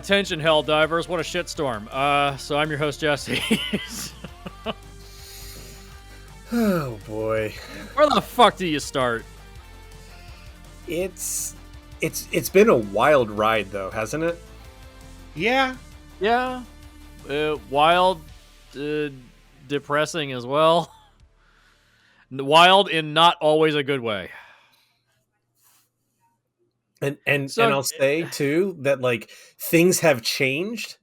Attention, Helldivers. What a shitstorm. So I'm your host, Jesse. Oh, boy. Where the fuck do you start? It's been a wild ride, though, hasn't it? Yeah. Yeah. Wild, depressing as well. Wild in not always a good way. And I'll say too that like things have changed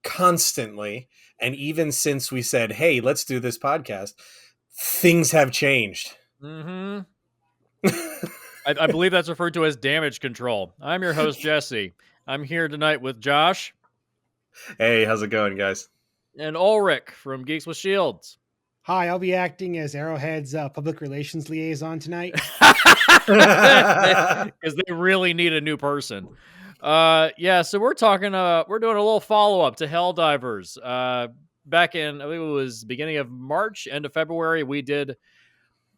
constantly, and even since we said, "Hey, let's do this podcast," things have changed. Mm-hmm. I believe that's referred to as damage control. I'm your host, Jesse. I'm here tonight with Josh. Hey, how's it going, guys? And Ulrich from Geeks with Shields. Hi, I'll be acting as Arrowhead's public relations liaison tonight. Because they really need a new person. So we're talking, we're doing a little follow-up to Helldivers. Back in, I think it was beginning of March, end of February, we did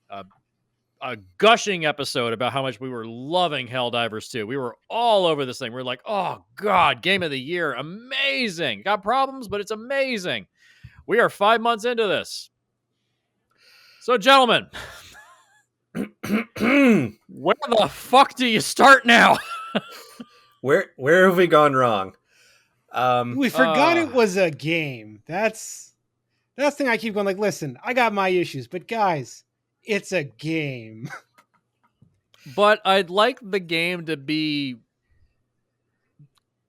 a gushing episode about how much we were loving Helldivers 2. We were all over this thing. We were like, oh God, game of the year. Amazing. Got problems, but it's amazing. We are 5 months into this. So, gentlemen, where the fuck do you start now? Where have we gone wrong? We forgot it was a game. That's the thing I keep going like, listen, I got my issues, but guys, it's a game. But I'd like the game to be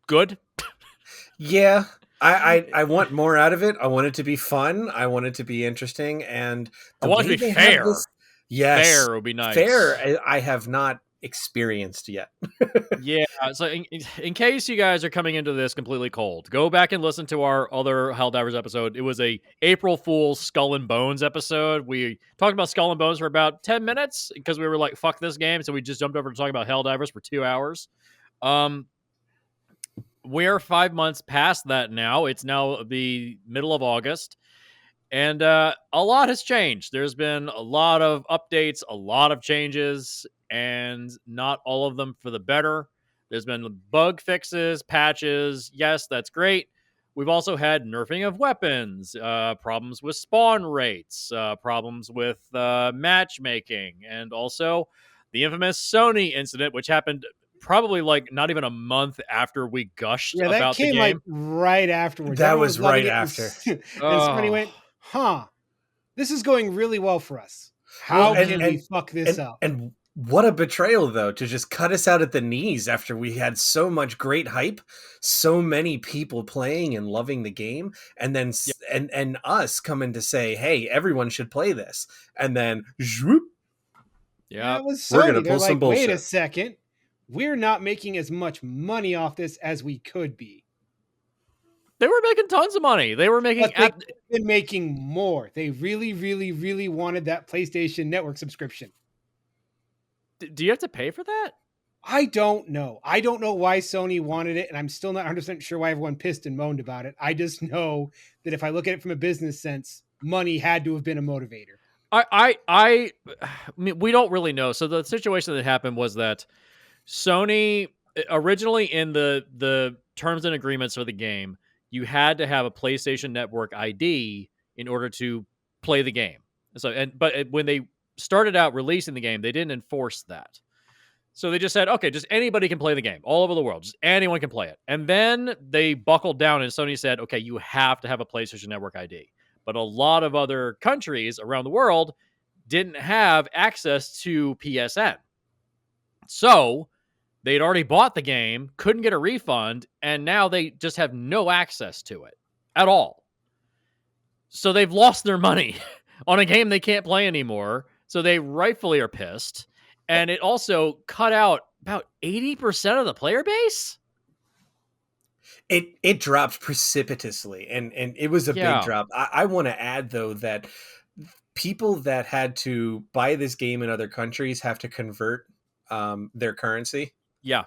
good. Yeah. I want more out of it. I want it to be fun. I want it to be interesting, and I want it to be fair. Yes, fair would be nice. Fair, I have not experienced yet. Yeah. So, in case you guys are coming into this completely cold, go back and listen to our other Helldivers episode. It was a April Fool's Skull and Bones episode. We talked about Skull and Bones for about 10 minutes because we were like, "Fuck this game," so we just jumped over to talking about Helldivers for 2 hours. We're 5 months past that now. It's now the middle of August. And a lot has changed. There's been a lot of updates, a lot of changes, and not all of them for the better. There's been bug fixes, patches. Yes, that's great. We've also had nerfing of weapons, problems with spawn rates, problems with matchmaking, and also the infamous Sony incident, which happened probably like not even a month after we gushed about the game. Yeah, that came like right afterwards. That was right after. And Sony went, this is going really well for us. How can we fuck this up? And what a betrayal, though, to just cut us out at the knees after we had so much great hype, so many people playing and loving the game, and then and us coming to say, hey, everyone should play this. And then, it was Sony. We're going to pull some bullshit. Wait a second. We're not making as much money off this as we could be. They were making tons of money. They were making... But they've been making more. They really, really, really wanted that PlayStation Network subscription. Do you have to pay for that? I don't know. I don't know why Sony wanted it, and I'm still not 100% sure why everyone pissed and moaned about it. I just know that if I look at it from a business sense, money had to have been a motivator. I mean, we don't really know. So the situation that happened was that Sony, originally in the terms and agreements for the game, you had to have a PlayStation Network ID in order to play the game. But when they started out releasing the game, they didn't enforce that. So they just said, okay, just anybody can play the game all over the world. Just anyone can play it. And then they buckled down and Sony said, okay, you have to have a PlayStation Network ID. But a lot of other countries around the world didn't have access to PSN. So they'd already bought the game, couldn't get a refund, and now they just have no access to it at all. So they've lost their money on a game they can't play anymore. So they rightfully are pissed. And it also cut out about 80% of the player base. It dropped precipitously, and it was a big drop. I want to add, though, that people that had to buy this game in other countries have to convert their currency. Yeah.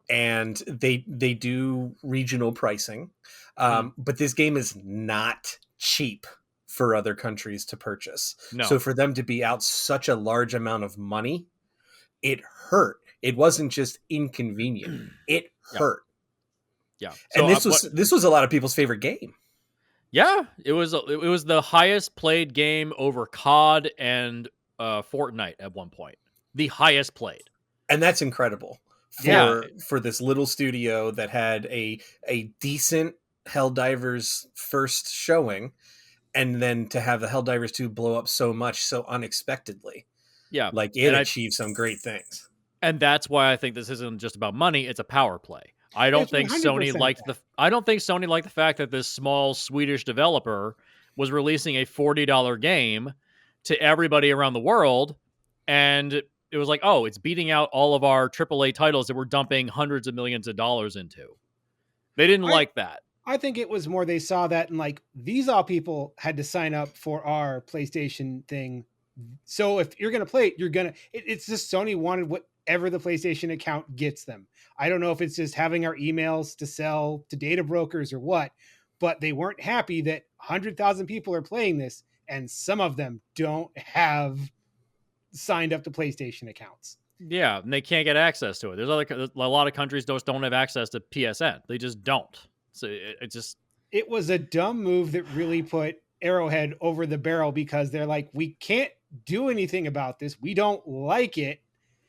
And they do regional pricing. But this game is not cheap for other countries to purchase. No. So for them to be out such a large amount of money, it hurt. It wasn't just inconvenient. It hurt. Yeah. And So this was a lot of people's favorite game. yeah, it was the highest played game over COD and Fortnite at one point. The highest played. And that's incredible for this little studio that had a decent Helldivers first showing, and then to have the Helldivers 2 blow up so much so unexpectedly. Yeah. Like it achieved some great things. And that's why I think this isn't just about money, it's a power play. I don't think Sony liked the fact that this small Swedish developer was releasing a $40 game to everybody around the world, and it was like, oh, it's beating out all of our AAA titles that we're dumping hundreds of millions of dollars into. They didn't like that. I think it was more they saw that and like, these all people had to sign up for our PlayStation thing. So if you're going to play it, it's just Sony wanted whatever the PlayStation account gets them. I don't know if it's just having our emails to sell to data brokers or what, but they weren't happy that 100,000 people are playing this and some of them don't have signed up to PlayStation accounts. Yeah, and they can't get access to it. There's a lot of countries don't have access to PSN. They just don't. So it was a dumb move that really put Arrowhead over the barrel, because they're like, we can't do anything about this. We don't like it.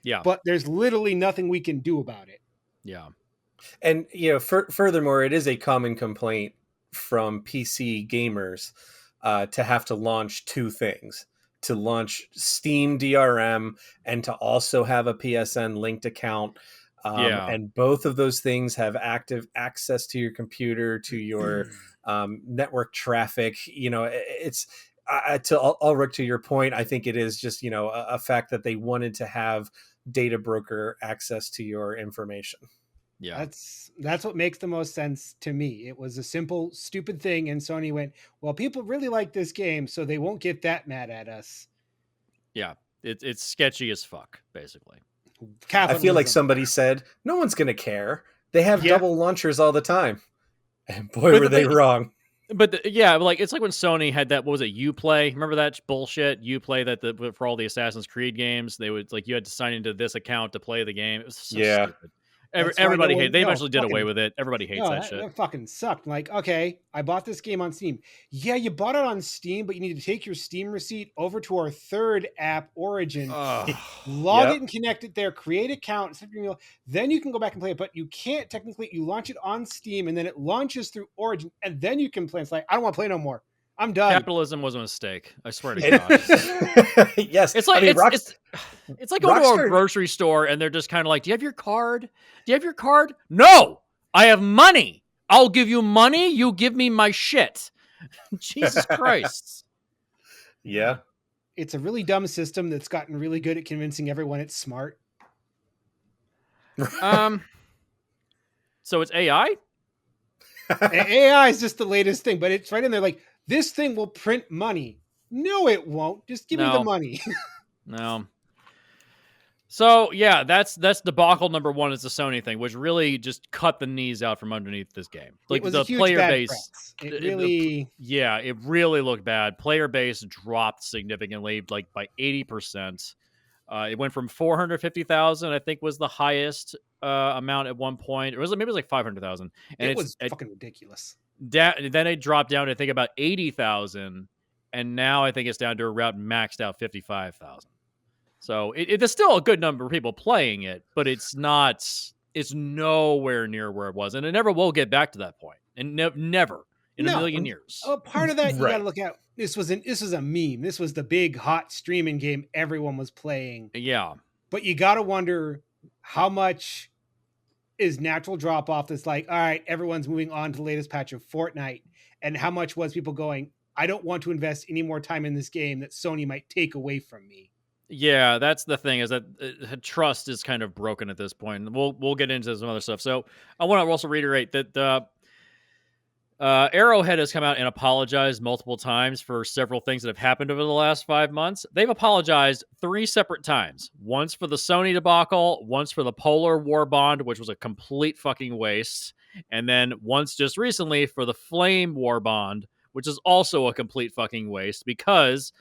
Yeah. But there's literally nothing we can do about it. Yeah. And, you know, furthermore, it is a common complaint from PC gamers to have to launch two things, to launch Steam DRM and to also have a PSN linked account. And both of those things have active access to your computer, to your network traffic. You know, it's Ulrich, to your point, I think it is just, you know, a fact that they wanted to have data broker access to your information. Yeah, that's what makes the most sense to me. It was a simple, stupid thing, and Sony went, well, people really like this game, so they won't get that mad at us. Yeah, it's sketchy as fuck, basically. Capitalism. I feel like somebody said, no one's going to care. They have double launchers all the time. And boy, were they wrong. But like it's like when Sony had that, what was it, Uplay? Remember that bullshit? Uplay that for all the Assassin's Creed games, they would like you had to sign into this account to play the game. It was so stupid. Everybody hated. They eventually did away with it. Everybody hates that shit. That fucking sucked. Like, okay, I bought this game on Steam. Yeah, you bought it on Steam, but you need to take your Steam receipt over to our third app, Origin, log it and connect it there, create an account, then you can go back and play it. But you can't technically. You launch it on Steam, and then it launches through Origin, and then you can play. It's like, I don't want to play no more. I'm done. Capitalism was a mistake. I swear to God. Yes, it's like it's like going to a grocery store and they're just kind of like, "Do you have your card? Do you have your card?" No, I have money. I'll give you money. You give me my shit. Jesus Christ. Yeah, it's a really dumb system that's gotten really good at convincing everyone it's smart. So it's AI. AI is just the latest thing, but it's right in there like, this thing will print money. No, it won't. Just give me the money. No. So yeah, that's debacle number one is the Sony thing, which really just cut the knees out from underneath this game. Like the player base, it really looked bad. Player base dropped significantly, like by 80%. It went from 450,000, I think, was the highest amount at one point. Or maybe it was like 500,000. And it was fucking ridiculous. Then it dropped down to, I think, about 80,000, and now I think it's down to around maxed out 55,000. So it's still a good number of people playing it, but it's nowhere near where it was, and it never will get back to that point, and never in a million years. Part of that you got to look at. This was a meme. This was the big hot streaming game everyone was playing. Yeah, but you got to wonder how much is natural drop off. That's like, all right, everyone's moving on to the latest patch of Fortnite, and how much was people going, I don't want to invest any more time in this game that Sony might take away from me. Yeah, that's the thing, is that trust is kind of broken at this point. We'll get into some other stuff. So I want to also reiterate that Arrowhead has come out and apologized multiple times for several things that have happened over the last 5 months. They've apologized 3 separate times. Once for the Sony debacle, once for the Polar War Bond, which was a complete fucking waste, and then once just recently for the Flame War Bond, which is also a complete fucking waste, because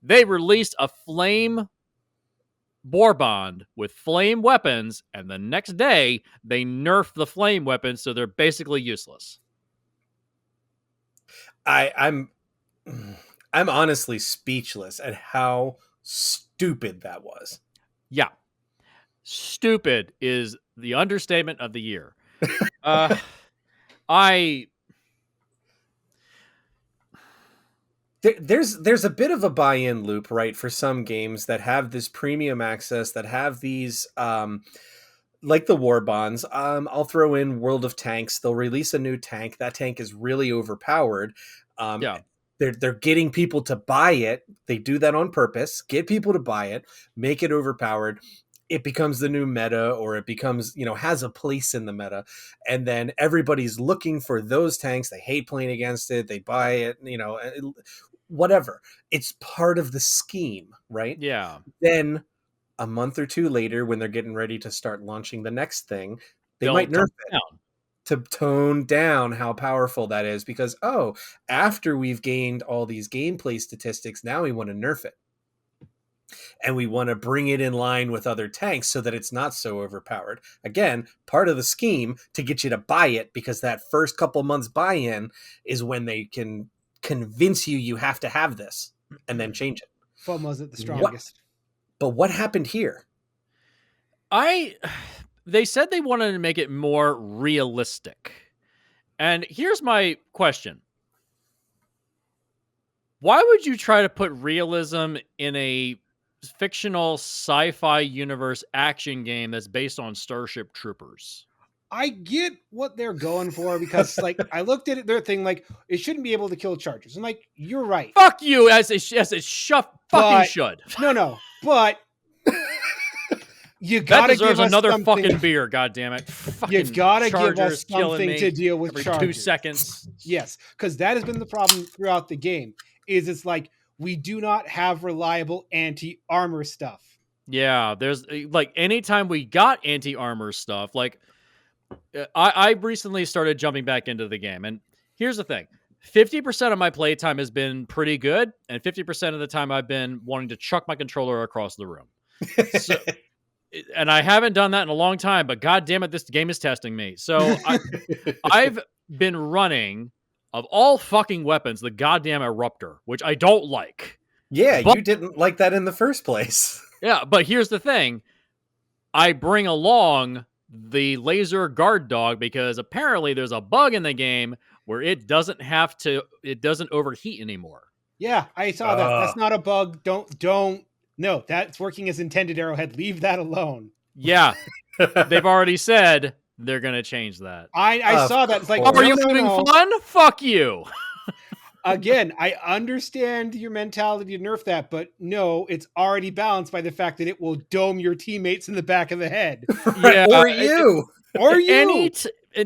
they released a Flame Warbond with flame weapons, and the next day they nerf the flame weapons, so they're basically useless. I'm honestly speechless at how stupid that was. Yeah. Stupid is the understatement of the year. There's a bit of a buy-in loop, right, for some games that have this premium access, that have these like the war bonds. I'll throw in World of Tanks. They'll release a new tank. That tank is really overpowered. Yeah. They're getting people to buy it. They do that on purpose. Get people to buy it, make it overpowered. It becomes the new meta, or it becomes, has a place in the meta. And then everybody's looking for those tanks. They hate playing against it. They buy it, whatever. It's part of the scheme, right? Yeah. Then a month or two later, when they're getting ready to start launching the next thing, they might nerf it down to tone down how powerful that is, because, after we've gained all these gameplay statistics, now we want to nerf it. And we want to bring it in line with other tanks so that it's not so overpowered. Again, part of the scheme to get you to buy it, because that first couple months buy-in is when they can convince you have to have this and then change it. FOMO's at the strongest. But what happened here? They said they wanted to make it more realistic. And here's my question. Why would you try to put realism in a fictional sci-fi universe action game that's based on Starship Troopers? I get what they're going for, because I looked at it, their thing, it shouldn't be able to kill chargers. I'm like, you're right. Fuck you, as it fucking should. No, but you gotta that deserves give us another something. Fucking beer, goddammit. You've gotta give us something to deal with every chargers. 2 seconds. Yes, because that has been the problem throughout the game. It's we do not have reliable anti-armor stuff. Yeah, there's anytime we got anti-armor stuff, I recently started jumping back into the game, and here's the thing. 50% of my playtime has been pretty good, and 50% of the time I've been wanting to chuck my controller across the room. And I haven't done that in a long time, but god damn it, this game is testing me. So I've been running, of all fucking weapons, the goddamn Eruptor, which I don't like. Yeah, you didn't like that in the first place. Yeah, but here's the thing. I bring along the laser guard dog because apparently there's a bug in the game where it doesn't overheat anymore. Yeah, I saw that. That's not a bug. No, that's working as intended, Arrowhead. Leave that alone. Yeah, they've already said they're going to change that. I saw that. It's are you having fun? Fuck you. Again, I understand your mentality to nerf that, but no, it's already balanced by the fact that it will dome your teammates in the back of the head. Yeah, or you.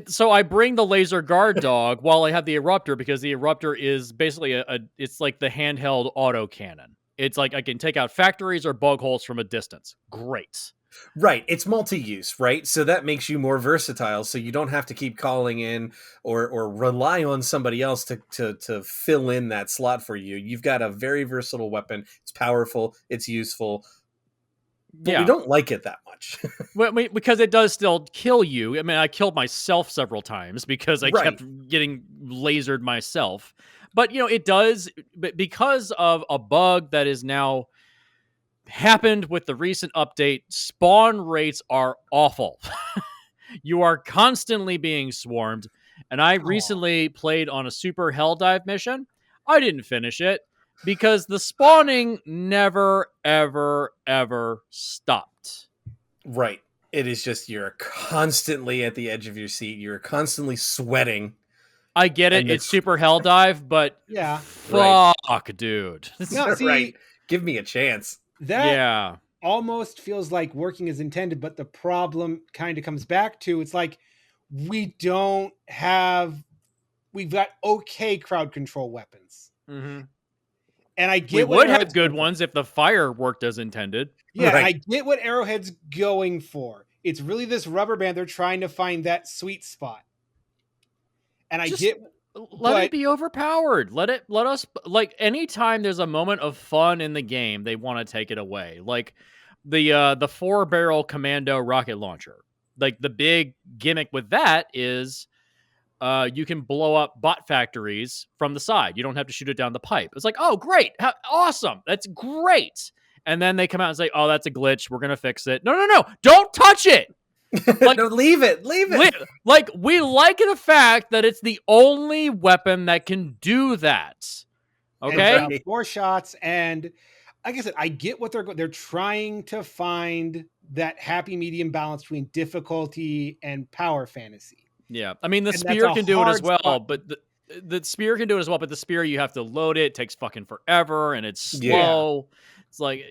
So I bring the laser guard dog while I have the Eruptor, because the Eruptor is basically it's like the handheld autocannon. It's like I can take out factories or bug holes from a distance. Great. Right. It's multi-use, right? So that makes you more versatile. So you don't have to keep calling in or rely on somebody else to fill in that slot for you. You've got a very versatile weapon. It's powerful. It's useful. But we don't like it that much. Because it does still kill you. I mean, I killed myself several times because I kept getting lasered myself. But, it does, because of a bug that is now happened with the recent update, spawn rates are awful. You are constantly being swarmed. And I recently played on a super Helldive mission. I didn't finish it because the spawning never, ever, ever stopped. Right. It is just, you're constantly at the edge of your seat. You're constantly sweating. I get it. It's super Helldive, but yeah, fuck, dude. No, see, right. Give me a chance. That almost feels like working as intended, but the problem kind of comes back to, it's we've got okay crowd control weapons. Mm-hmm. And I get we would have good ones if the fire worked as intended. Yeah, I get what Arrowhead's going for. It's really this rubber band. They're trying to find that sweet spot. And let it be overpowered. Let us, anytime there's a moment of fun in the game, they want to take it away. the 4-barrel commando rocket launcher. Like the big gimmick with that is you can blow up bot factories from the side. You don't have to shoot it down the pipe. It's like, oh, great. Awesome. That's great. And then they come out and say, oh, that's a glitch. We're going to fix it. No. Don't touch it. Like, no, leave it. Like, we like the fact that it's the only weapon that can do that. Okay? 4 shots. And like I said, I get what they're trying to find that happy medium balance between difficulty and power fantasy. Yeah. I mean, the spear can do it as well, but the spear can do it as well, but the spear, you have to load it. It takes fucking forever, and it's slow. Yeah. It's like,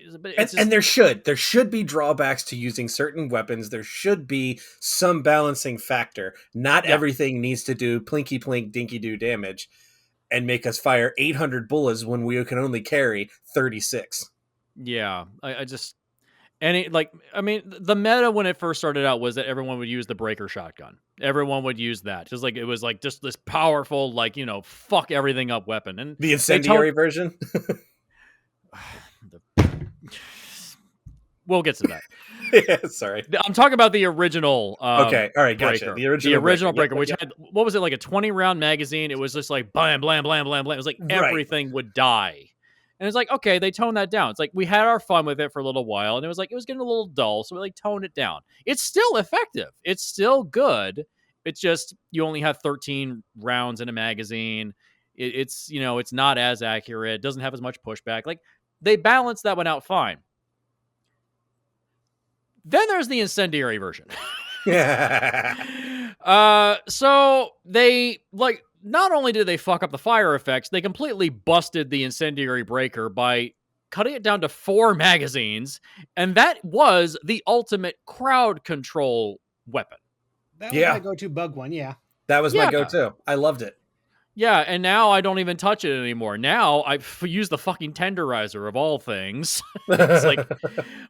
and there should be drawbacks to using certain weapons. There should be some balancing factor. Not everything needs to do plinky plink dinky do damage and make us fire 800 bullets when we can only carry 36. Yeah, the meta when it first started out was that everyone would use the breaker shotgun. Everyone would use that. Just like it was like just this powerful, like, fuck everything up weapon. And the incendiary version. We'll get to that. Yeah, sorry. I'm talking about the original. Okay, all right, gotcha. Breaker. The original breaker, which had, what was it, like a 20-round magazine? It was just like blam, blam, blam, blam, blam. It was like everything would die. And it's like, okay, they toned that down. It's like we had our fun with it for a little while, and it was getting a little dull, so we like toned it down. It's still effective. It's still good. It's just you only have 13 rounds in a magazine. It's it's not as accurate. It doesn't have as much pushback. Like they balanced that one out fine. Then there's the incendiary version. So they not only did they fuck up the fire effects, they completely busted the incendiary breaker by cutting it down to 4 magazines, and that was the ultimate crowd control weapon. That was my go-to bug one, yeah. That was my go-to. I loved it. Yeah, and now I don't even touch it anymore. Now I use the fucking tenderizer of all things. It's like,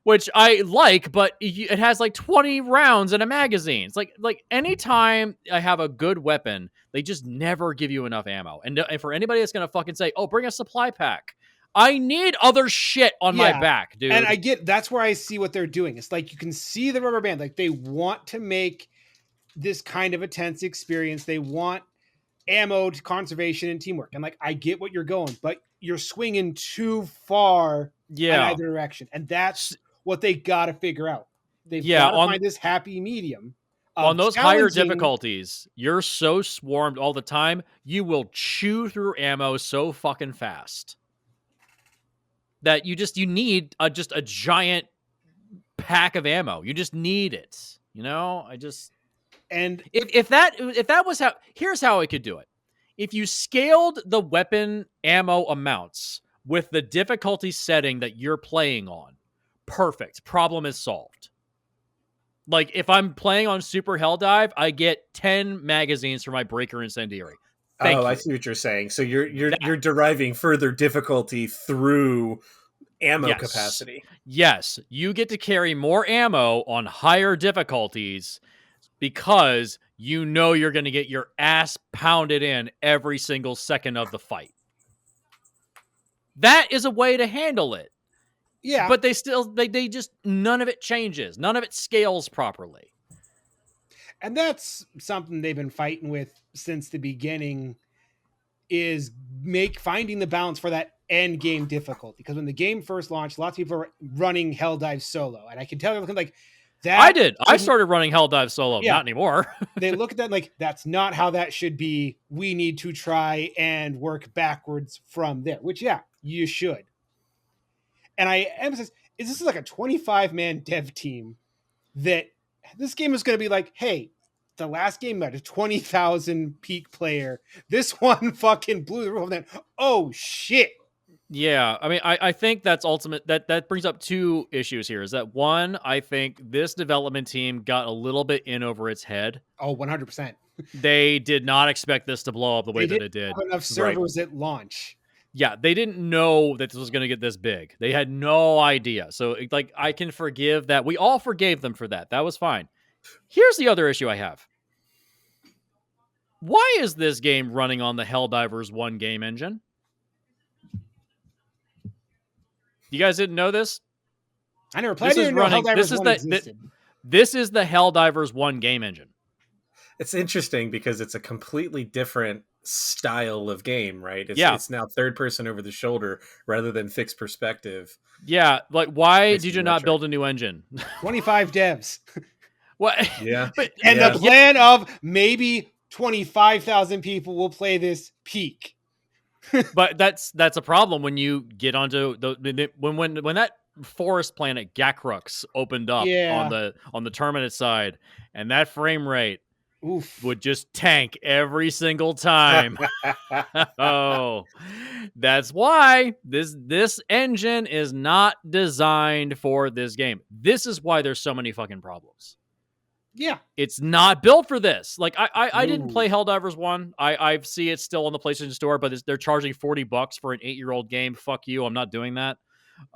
which I like, but it has like 20 rounds in a magazine. It's like anytime I have a good weapon, they just never give you enough ammo. And for anybody that's gonna fucking say, "Oh, bring a supply pack," I need other shit on my back, dude. And that's where I see what they're doing. It's like you can see the rubber band. Like they want to make this kind of a tense experience. They want ammo, conservation, and teamwork. And like, I get what you're going, but you're swinging too far in either direction. And that's what they got to figure out. They've got to find this happy medium. On those higher difficulties, you're so swarmed all the time, you will chew through ammo so fucking fast that you need just a giant pack of ammo. You just need it. And if that was how, here's how I could do it. If you scaled the weapon ammo amounts with the difficulty setting that you're playing on, perfect. Problem is solved. Like if I'm playing on Super Helldive, I get 10 magazines for my breaker incendiary. Thank you. I see what you're saying. So you're deriving further difficulty through ammo capacity. Yes, you get to carry more ammo on higher difficulties, because you're going to get your ass pounded in every single second of the fight. That is a way to handle it. Yeah. But they just, none of it changes. None of it scales properly. And that's something they've been fighting with since the beginning, is finding the balance for that end game difficulty. Because when the game first launched, lots of people were running Helldive solo. And I can tell everyone like, I did. I started running Helldive solo. Not anymore. They look at that like, that's not how that should be. We need to try and work backwards from there, which, you should. And I emphasize, this is like a 25-man dev team that this game is going to be like, hey, the last game had a 20,000 peak player. This one fucking blew the roof of that. Oh, shit. Yeah, I mean, I think that's ultimate. That brings up 2 issues here. Is that one, I think this development team got a little bit in over its head. Oh, 100%. They did not expect this to blow up the way that it did. Have enough servers at launch. Yeah, they didn't know that this was going to get this big. They had no idea. So, like, I can forgive that. We all forgave them for that. That was fine. Here's the other issue I have. Why is this game running on the Helldivers 1 game engine? You guys didn't know this? I never played. I didn't know Helldivers 1 existed. This is the Helldivers 1 game engine. It's interesting because it's a completely different style of game, right? It's now third person over the shoulder rather than fixed perspective. Yeah, like why did you not build a new engine? 25 devs. What? Yeah. And the plan of maybe 25,000 people will play this peak. But that's a problem when you get onto when that forest planet Gakrux opened up on the Terminus side, and that frame rate would just tank every single time. Oh, that's why this engine is not designed for this game. This is why there's so many fucking problems. Yeah, it's not built for this. Like I didn't play Helldivers 1. I see it still on the PlayStation Store, but they're charging $40 for an 8-year-old game. Fuck you, I'm not doing that.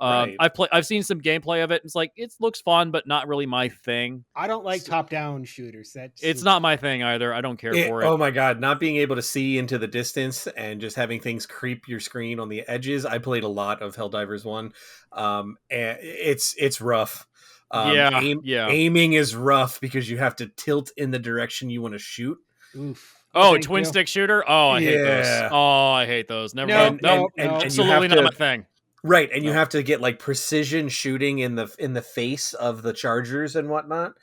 Right. I've seen some gameplay of it. It's like it looks fun, but not really my thing. I don't like top-down shooters. It's not my thing either. I don't care for it. Oh my god, not being able to see into the distance and just having things creep your screen on the edges. I played a lot of Helldivers 1. And it's rough. Aiming is rough because you have to tilt in the direction you want to shoot. Oof. Oh, twin stick shooter? Oh, I hate those. Oh, I hate those. Never mind. No, absolutely not my thing. Right, and you have to get like precision shooting in the face of the chargers and whatnot.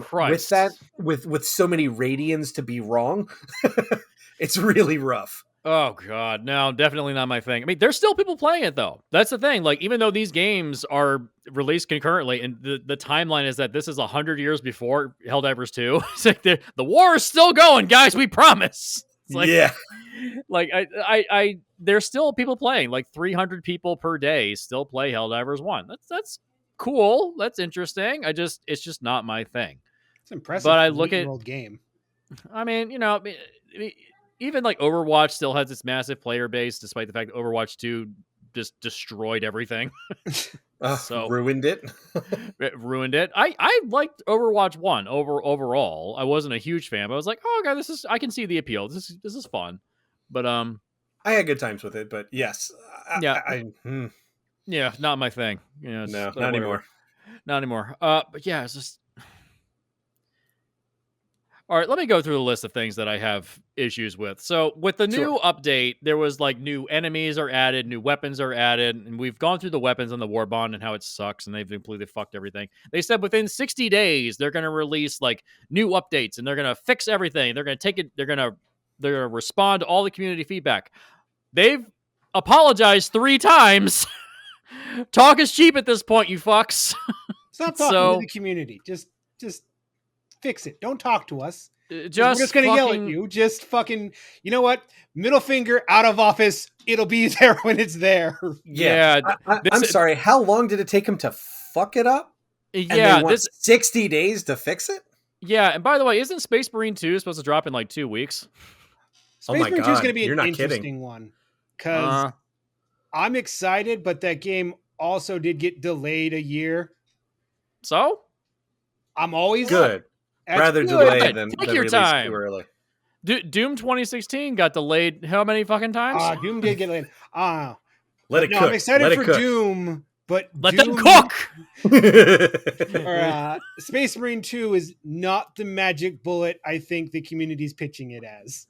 Christ! With so many radians to be wrong, it's really rough. Oh god, no, definitely not my thing. I mean, there's still people playing it though. That's the thing. Like, even though these games are released concurrently, and the timeline is that this is 100 years before Helldivers 2, it's like the war is still going, guys. We promise. It's like, yeah. Like I there's still people playing. Like 300 people per day still play Helldivers 1. That's cool. That's interesting. It's just not my thing. It's impressive. But I look at old game. I mean, even like Overwatch still has its massive player base, despite the fact that Overwatch 2 just destroyed everything. So ruined it. It ruined it. I liked Overwatch 1 overall. I wasn't a huge fan, but I was like, oh god, I can see the appeal. This is fun. But I had good times with it, but yes. Yeah, not my thing. No, not anymore. Not anymore. But yeah, it's just all right, let me go through the list of things that I have issues with. So with the new update, there was like new enemies are added, new weapons are added, and we've gone through the weapons on the War Bond and how it sucks, and they've completely fucked everything. They said within 60 days they're going to release like new updates, and they're going to fix everything. They're going to take it. They're going to respond to all the community feedback. They've apologized 3 times. Talk is cheap at this point, you fucks. Stop talking to the community. Just fix it. Don't talk to us. We're just going to yell at you. Just fucking, you know what? Middle finger out of office. It'll be there when it's there. Yeah. I'm sorry. How long did it take him to fuck it up? Yeah. And they want 60 days to fix it? Yeah. And by the way, isn't Space Marine 2 supposed to drop in like 2 weeks? Space Marine 2 is going to be an interesting one. Because I'm excited, but that game also did get delayed a year. So? I'm always good. Rather delay than release too early. Doom 2016 got delayed how many fucking times? Doom did get delayed. Let it cook. I'm excited for Doom, but let them cook. Space Marine 2 is not the magic bullet I think the community's pitching it as.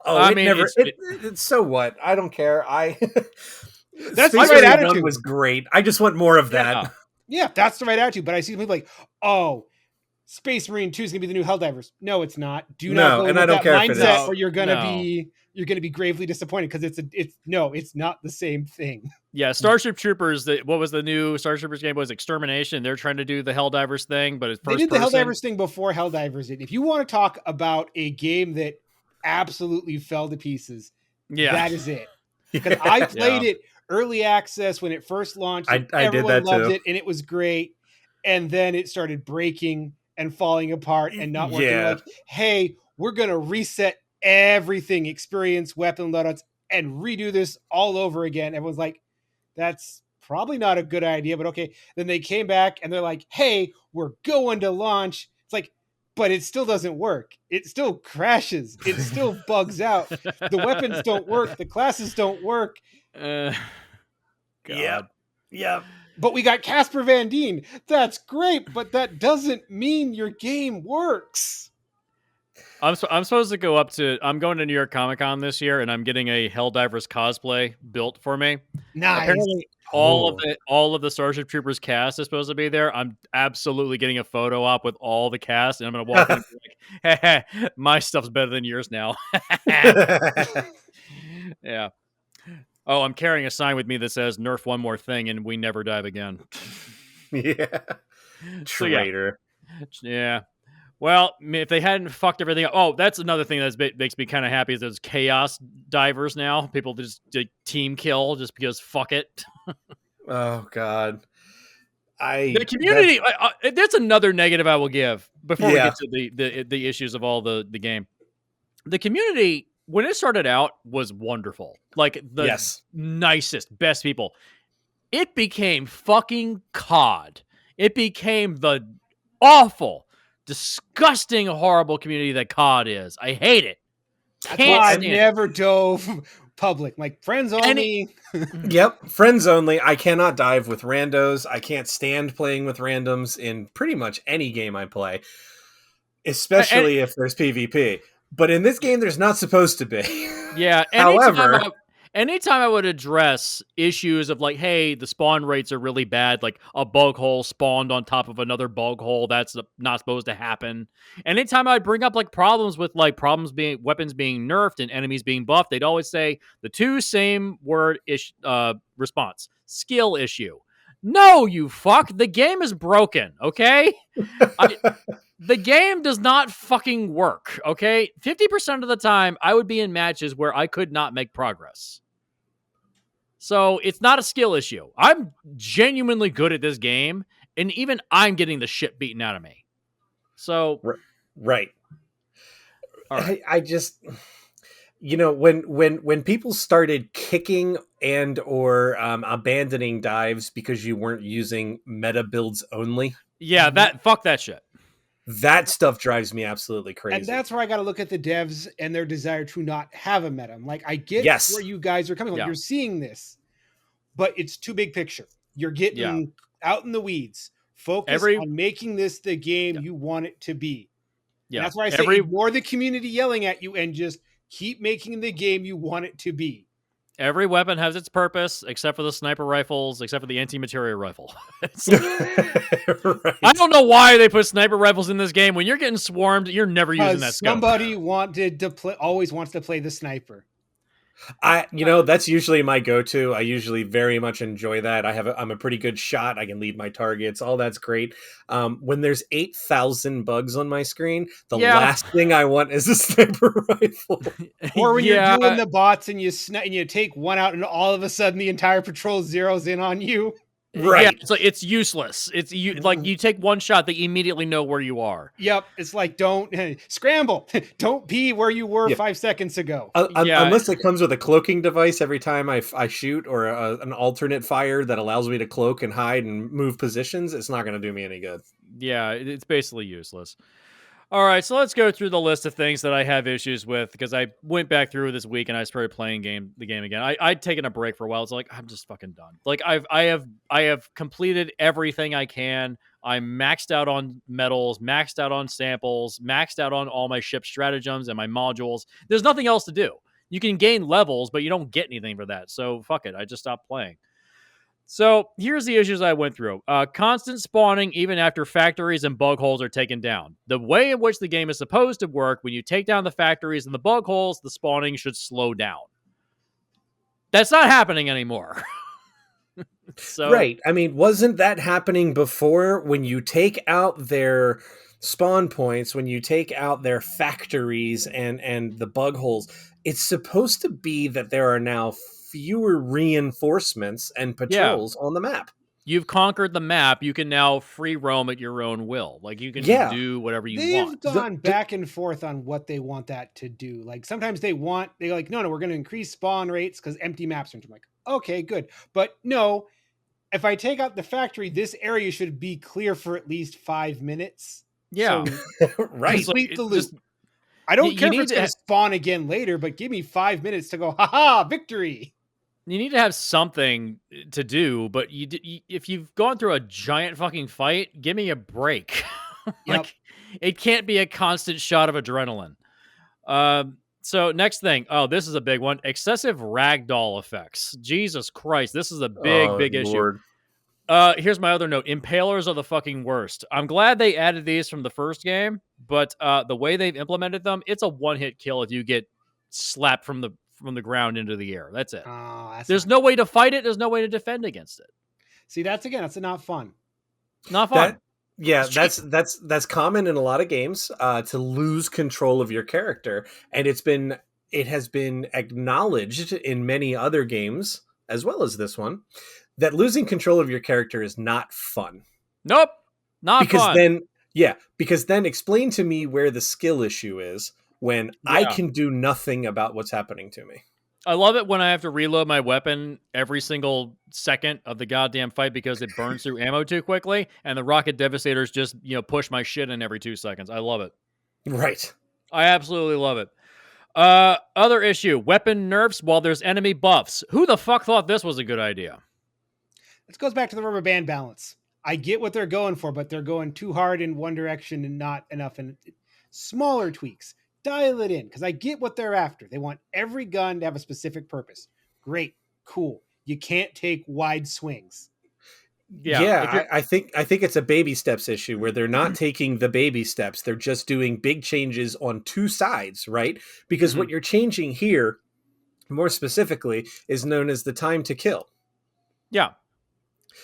Oh, I mean, it's so what? I don't care. That's the right attitude. Was great. I just want more of that. Yeah, that's the right attitude. But I see people like, oh, Space Marine 2 is gonna be the new Helldivers. No, it's not. Do not go with that mindset, or you're gonna be gravely disappointed because it's not the same thing. Yeah, Starship Troopers. What was the new Starship Troopers game? Was Extermination? They're trying to do the Helldivers thing, but it's first person. They did the Helldivers thing before Helldivers did. If you want to talk about a game that absolutely fell to pieces, that is it. Because I played it early access when it first launched. Everyone loved it, and it was great. And then it started breaking and falling apart and not working. Like, hey, we're going to reset everything, experience, weapon loadouts, and redo this all over again. Everyone's like, that's probably not a good idea, but okay. Then they came back and they're like, hey, we're going to launch. It's like, but it still doesn't work. It still crashes. It still bugs out. The weapons don't work. The classes don't work. God. Yep. But we got Casper Van Dien. That's great, but that doesn't mean your game works. I'm supposed to go up to. I'm going to New York Comic Con this year, and I'm getting a Helldivers cosplay built for me. Nice. Apparently, all of the Starship Troopers cast is supposed to be there. I'm absolutely getting a photo op with all the cast, and I'm going to walk in and be like, hey, my stuff's better than yours now. Yeah. Oh, I'm carrying a sign with me that says "Nerf one more thing, and we never dive again." Yeah. So, Traitor. yeah. Well, if they hadn't fucked everything up. Oh, that's another thing that makes me kind of happy is there's chaos divers now. People just team kill just because fuck it. Oh God. The community. That's another negative I will give before we get to the issues of all the game. The community, when it started out, was wonderful. Like the nicest, best people. It became fucking COD. It became the awful, disgusting, horrible community that COD is. I hate it. That's why I never dove public. Like friends only. Yep, friends only. I cannot dive with randos. I can't stand playing with randoms in pretty much any game I play, especially if there's PvP. But in this game, there's not supposed to be. Yeah. However, anytime I would address issues of like, hey, the spawn rates are really bad, like a bug hole spawned on top of another bug hole, that's not supposed to happen. Anytime I'd bring up like problems with like weapons being nerfed and enemies being buffed, they'd always say the two same word response: skill issue. No, you fuck. The game is broken, okay? The game does not fucking work, okay? 50% of the time, I would be in matches where I could not make progress. So it's not a skill issue. I'm genuinely good at this game, and even I'm getting the shit beaten out of me. So, right. I just, when people started kicking and or abandoning dives because you weren't using meta builds only. Yeah, fuck that shit. That stuff drives me absolutely crazy. And that's where I got to look at the devs and their desire to not have a meta. Like, I get where you guys are coming from. Yeah. You're seeing this, but it's too big picture. You're getting out in the weeds. Focus on making this the game you want it to be. Yeah. And that's why I say ignore the community yelling at you and just keep making the game you want it to be. Every weapon has its purpose, except for the sniper rifles, except for the anti-materia rifle. Right. I don't know why they put sniper rifles in this game. When you're getting swarmed, you're never using that scope. Somebody always wants to play the sniper. That's usually my go-to. I usually very much enjoy that. I'm a pretty good shot. I can lead my targets. All that's great. When there's 8,000 bugs on my screen, the last thing I want is a sniper rifle. Or when you're doing the bots and you take one out and all of a sudden the entire patrol zeroes in on you. Right. Yeah, so it's useless. Like you take one shot, they immediately know where you are. Yep. It's like, don't scramble. Don't be where you were 5 seconds ago. Unless it comes with a cloaking device every time I shoot, or an alternate fire that allows me to cloak and hide and move positions, it's not going to do me any good. Yeah, it's basically useless. All right, so let's go through the list of things that I have issues with, because I went back through this week and I started playing the game again. I'd taken a break for a while. It's like, I'm just fucking done. Like I have completed everything I can. I'm maxed out on medals, maxed out on samples, maxed out on all my ship stratagems and my modules. There's nothing else to do. You can gain levels, but you don't get anything for that. So fuck it. I just stopped playing. So here's the issues I went through. Constant spawning even after factories and bug holes are taken down. The way in which the game is supposed to work, when you take down the factories and the bug holes, the spawning should slow down. That's not happening anymore. Right. I mean, wasn't that happening before? When you take out their spawn points, when you take out their factories and the bug holes, it's supposed to be that there are now fewer reinforcements and patrols on the map. You've conquered the map. You can now free roam at your own will. Like you can do whatever you want. They've gone back and forth on what they want that to do. Like sometimes they're like, no, we're going to increase spawn rates because empty maps are. I'm like, okay, good. But no, if I take out the factory, this area should be clear for at least 5 minutes. Yeah. So right. Complete the loop. I don't care if it's going to spawn again later, but give me 5 minutes to go, haha, victory. You need to have something to do, but if you've gone through a giant fucking fight, give me a break. Yep. Like, it can't be a constant shot of adrenaline. So next thing. Oh, this is a big one. Excessive ragdoll effects. Jesus Christ, this is a big issue. Lord. Here's my other note. Impalers are the fucking worst. I'm glad they added these from the first game, but the way they've implemented them, it's a one-hit kill if you get slapped from the ground into the air. That's it. Oh, There's no way to fight it. There's no way to defend against it. See, that's not fun. Not fun. That's common in a lot of games to lose control of your character, and it has been acknowledged in many other games as well as this one that losing control of your character is not fun. Nope, not fun. Because then explain to me where the skill issue is when I can do nothing about what's happening to me. I love it when I have to reload my weapon every single second of the goddamn fight because it burns through ammo too quickly, and the rocket devastators just, push my shit in every 2 seconds. I love it. Right. I absolutely love it. Other issue, weapon nerfs while there's enemy buffs. Who the fuck thought this was a good idea? This goes back to the rubber band balance. I get what they're going for, but they're going too hard in one direction and not enough in smaller tweaks. Dial it in, because I get what they're after. They want every gun to have a specific purpose. Great, cool. You can't take wide swings. I think it's a baby steps issue where they're not taking the baby steps. They're just doing big changes on two sides, right? Because what you're changing here, more specifically, is known as the time to kill. Yeah.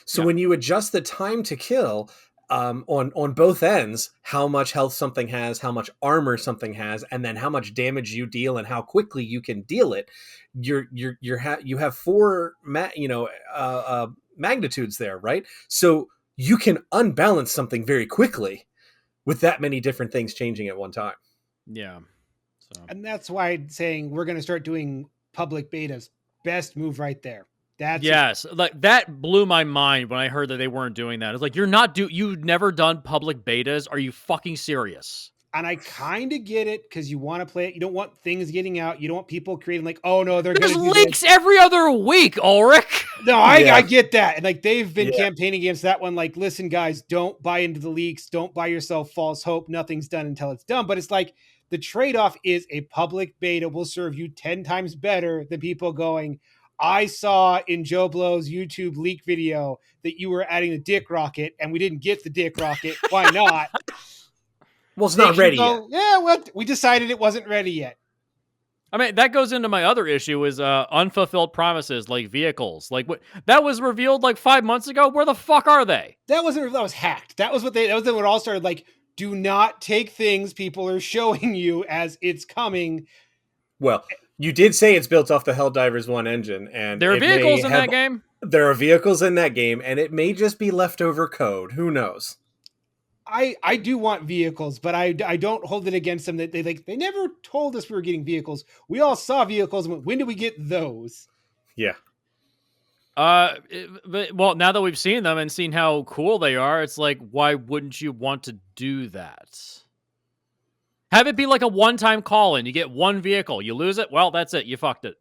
So when you adjust the time to kill, on both ends, how much health something has, how much armor something has, and then how much damage you deal and how quickly you can deal it, you have four magnitudes there, right? So you can unbalance something very quickly with that many different things changing at one time. Yeah. So. And that's why I'm saying we're going to start doing public betas. Best move right there. Like that blew my mind when I heard that they weren't doing that. It's like, you've never done public betas. Are you fucking serious? And I kind of get it because you want to play it. You don't want things getting out. You don't want people creating like, oh no, there's leaks every other week, Ulrich. No, I get that. And like they've been campaigning against that one. Like, listen, guys, don't buy into the leaks. Don't buy yourself false hope. Nothing's done until it's done. But it's like the trade-off is a public beta will serve you 10 times better than people going, I saw in Joe Blow's YouTube leak video that you were adding the dick rocket and we didn't get the dick rocket. Why not? Well, it's not ready yet. Yeah, well, we decided it wasn't ready yet. I mean, that goes into my other issue is unfulfilled promises like vehicles. Like what that was revealed like 5 months ago. Where the fuck are they? That was hacked. That was when it all started. Like, do not take things people are showing you as it's coming. Well, you did say it's built off the Helldivers 1 engine, and there are vehicles in that game. There are vehicles in that game, and it may just be leftover code. Who knows? I do want vehicles, but I don't hold it against them that they never told us we were getting vehicles. We all saw vehicles. When did we get those? Yeah. Well, now that we've seen them and seen how cool they are, it's like, why wouldn't you want to do that? Have it be like a one-time call-in. You get one vehicle. You lose it, well, that's it. You fucked it.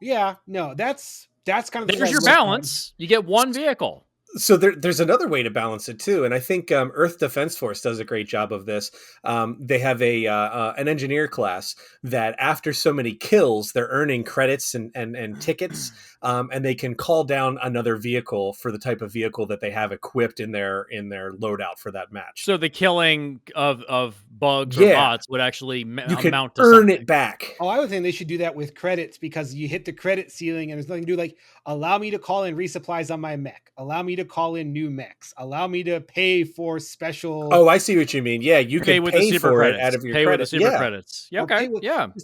Yeah, no, that's kind of... There's your balance. You get one vehicle. So there's another way to balance it too, and I think Earth Defense Force does a great job of this. They have an engineer class that after so many kills, they're earning credits and tickets, and they can call down another vehicle for the type of vehicle that they have equipped in their loadout for that match. So the killing of bugs or bots would actually amount to earn something. it back. Oh, I would think they should do that with credits because you hit the credit ceiling and there's nothing to do. Like, allow me to call in resupplies on my mech. Allow me to call in new mechs. Allow me to pay for special. Oh, I see what you mean. Yeah, you can pay for credits. It out of your pay credits. With the super credits. Yeah, okay.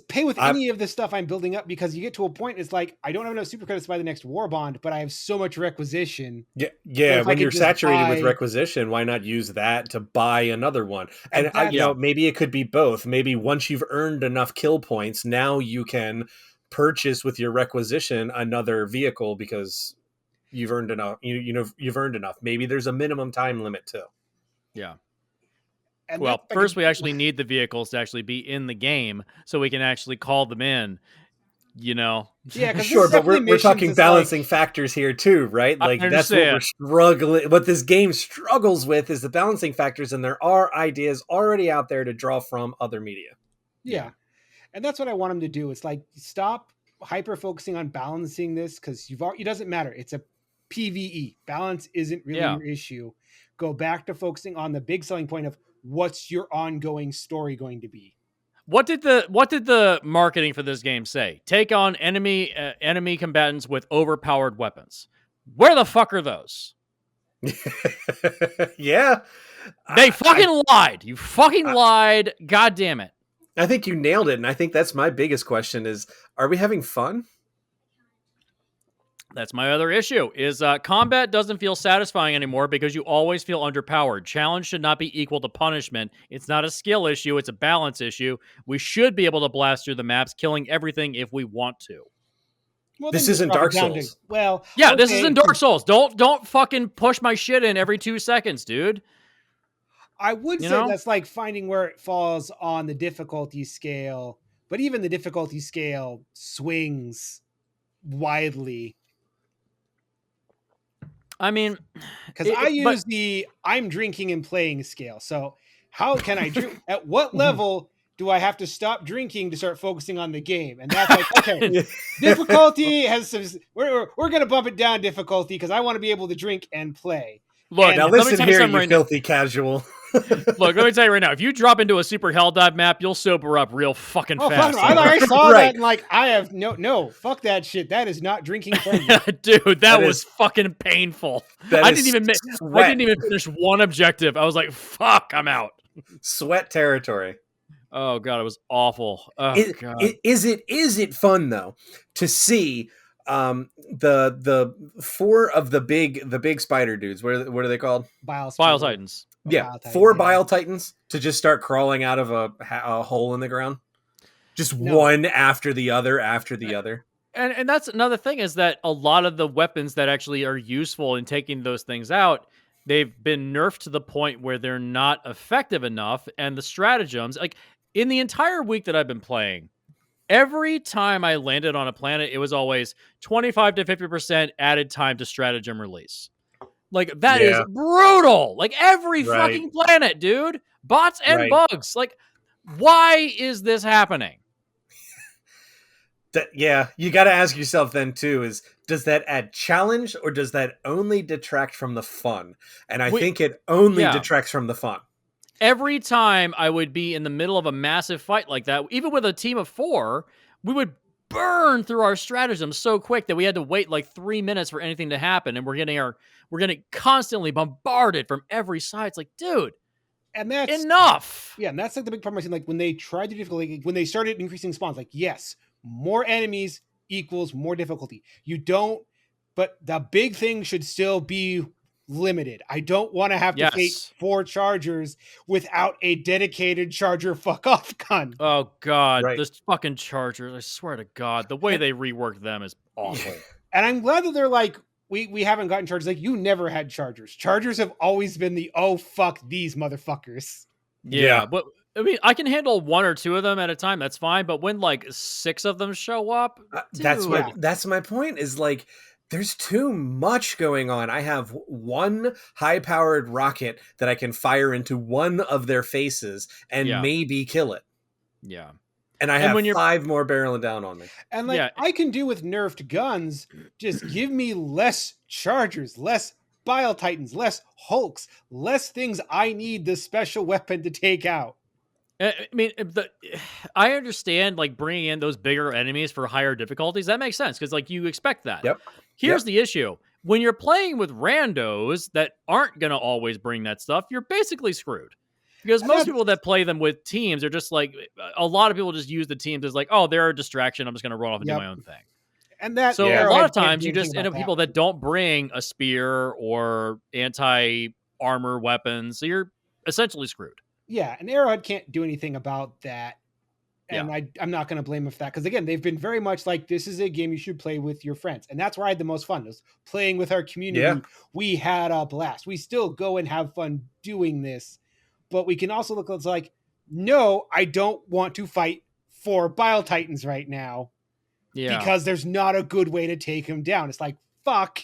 Pay with any of the stuff I'm building up because you get to a point. It's like I don't have enough super credits to buy the next war bond, but I have so much requisition. Yeah. When you're saturated with requisition, why not use that to buy another one? And maybe it could be both. Maybe once you've earned enough kill points, now you can purchase with your requisition another vehicle because you've earned enough. You've earned enough. Maybe there's a minimum time limit too. Yeah. And well, first we actually need the vehicles to actually be in the game so we can actually call them in. you know. Yeah, because Sure, but we're talking balancing factors here too, right? I Like that's what we're struggling. What this game struggles with is the balancing factors, and there are ideas already out there to draw from other media. Yeah. And that's what I want them to do. It's like, stop hyper focusing on balancing this, because it doesn't matter. It's a PvE. Balance isn't really your issue. Go back to focusing on the big selling point of what's your ongoing story going to be. What did the marketing for this game say? Take on enemy combatants with overpowered weapons. Where the fuck are those? Yeah. They fucking lied. You fucking lied. God damn it. I think you nailed it, and I think that's my biggest question is, are we having fun? That's my other issue, is combat doesn't feel satisfying anymore because you always feel underpowered. Challenge should not be equal to punishment. It's not a skill issue, it's a balance issue. We should be able to blast through the maps, killing everything if we want to. Well, this isn't Dark Souls. This isn't Dark Souls. Don't fucking push my shit in every 2 seconds, dude. I would say that's like finding where it falls on the difficulty scale, but even the difficulty scale swings widely. I mean, because I use the I'm drinking and playing scale. So how can I drink? At what level do I have to stop drinking to start focusing on the game? And that's like, okay, difficulty has some, we're going to bump it down difficulty because I want to be able to drink and play. Look, now listen here, you filthy casual. Look, let me tell you right now, if you drop into a super Helldive map, you'll sober up real fucking fast. I saw that and like, I have no, fuck that shit. That is not drinking friendly. Dude, that was fucking painful. I didn't even finish one objective. I was like, fuck, I'm out. Sweat territory. Oh god, it was awful. Oh god. Is it fun though to see the 4 of the big spider dudes? What are they called? Bile Titans. Yeah, 4 Bile Titans to just start crawling out of a hole in the ground, just one after the other. And that's another thing, is that a lot of the weapons that actually are useful in taking those things out, they've been nerfed to the point where they're not effective enough. And the stratagems, like in the entire week that I've been playing, every time I landed on a planet, it was always 25 to 50% added time to stratagem release. Like, that is brutal. Like, every fucking planet, dude. Bots and bugs. Like, why is this happening? You got to ask yourself then, too, is does that add challenge or does that only detract from the fun? And I think it only detracts from the fun. Every time I would be in the middle of a massive fight like that, even with a team of 4, we would burn through our stratagems so quick that we had to wait like 3 minutes for anything to happen, and we're getting constantly bombarded from every side. It's like, dude, and that's enough. Yeah, and that's like the big problem. I think, like when they tried to difficulty, when they started increasing spawns, like yes, more enemies equals more difficulty. But the big thing should still be limited. I don't want to have to face 4 chargers without a dedicated charger fuck off gun. Oh god, this fucking chargers, I swear to god, the way they reworked them is awful. And I'm glad that they're like, we haven't gotten chargers. Like, you never had chargers. Chargers have always been the oh fuck these motherfuckers. Yeah, but I mean, I can handle 1 or 2 of them at a time, that's fine, but when like 6 of them show up, that's my point, is like, there's too much going on. I have 1 high-powered rocket that I can fire into one of their faces and maybe kill it. Yeah. And I have 5 more barreling down on me. And like I can do with nerfed guns, just give me less chargers, less Bile Titans, less Hulks, less things I need the special weapon to take out. I mean, I understand like bringing in those bigger enemies for higher difficulties. That makes sense because like you expect that. Yep. Here's the issue. When you're playing with randos that aren't going to always bring that stuff, you're basically screwed. Because most people that play them with teams are just like, a lot of people just use the teams as like, oh, they're a distraction. I'm just going to run off and do my own thing. And that, so a lot of times you just end up people that don't bring a spear or anti-armor weapons. So you're essentially screwed. Yeah, and Arrowhead can't do anything about that. And I'm not going to blame him for that. Because again, they've been very much like, this is a game you should play with your friends. And that's where I had the most fun, was playing with our community. Yeah. We had a blast. We still go and have fun doing this. But we can also look, it's like, no, I don't want to fight 4 Bile Titans right now. Yeah. because there's not a good way to take him down. It's like, fuck.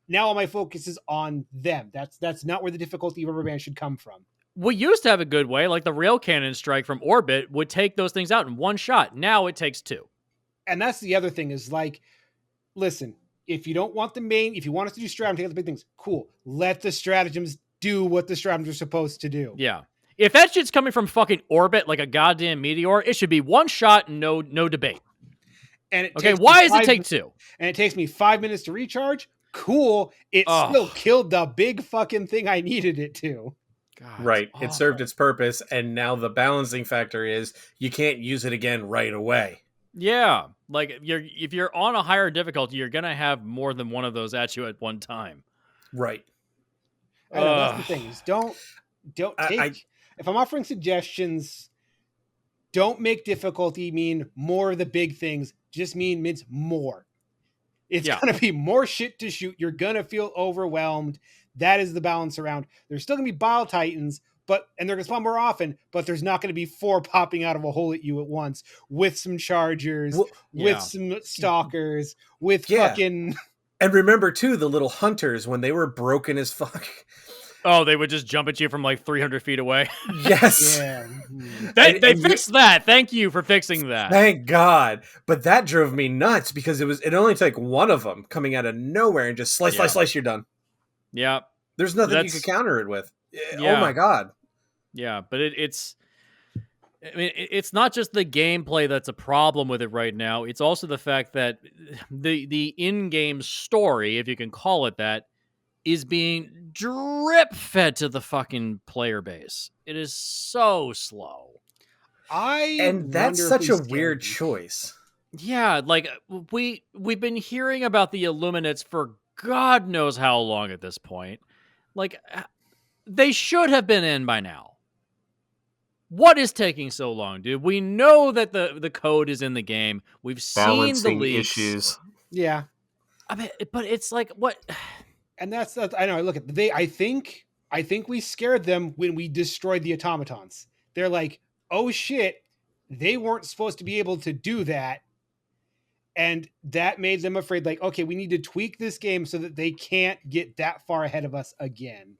Now all my focus is on them. That's not where the difficulty rubber band should come from. We used to have a good way, like the rail cannon strike from orbit would take those things out in one shot. Now it takes two. And that's the other thing is like, listen, if you don't want the main, if you want us to do stratagem, take out the big things, cool. Let the stratagems do what the stratagems are supposed to do. Yeah. If that shit's coming from fucking orbit like a goddamn meteor, it should be one shot and no debate. And why does it take two? And it takes me 5 minutes to recharge. Cool. It still killed the big fucking thing I needed it to. God, right. It served its purpose, and now the balancing factor is you can't use it again right away. Yeah. Like if you're on a higher difficulty, you're gonna have more than one of those at you at one time. Right. I know, that's the thing is don't take if I'm offering suggestions, don't make difficulty mean more of the big things. Just means more. It's going to be more shit to shoot. You're going to feel overwhelmed. That is the balance around. There's still going to be Bile Titans, and they're going to spawn more often, but there's not going to be 4 popping out of a hole at you at once with some Chargers, with some Stalkers, with fucking... And remember, too, the little hunters, when they were broken as fuck... Oh, they would just jump at you from like 300 feet away. Yes. Yeah. They fixed that. Thank you for fixing that. Thank God. But that drove me nuts because it only took one of them coming out of nowhere and just slice, you're done. Yeah. There's nothing you could counter it with. Yeah. Oh my God. Yeah, but it's not just the gameplay that's a problem with it right now. It's also the fact that the in-game story, if you can call it that, is being drip fed to the fucking player base. It is so slow. And that's such a weird choice. Yeah, like we've been hearing about the Illuminates for God knows how long at this point. Like they should have been in by now. What is taking so long, dude? We know that the code is in the game. We've seen the leaks. Issues. Yeah. I mean, but it's like what. And that's I know. Look at I think we scared them when we destroyed the automatons. They're like, oh shit, they weren't supposed to be able to do that, and that made them afraid. Like, okay, we need to tweak this game so that they can't get that far ahead of us again.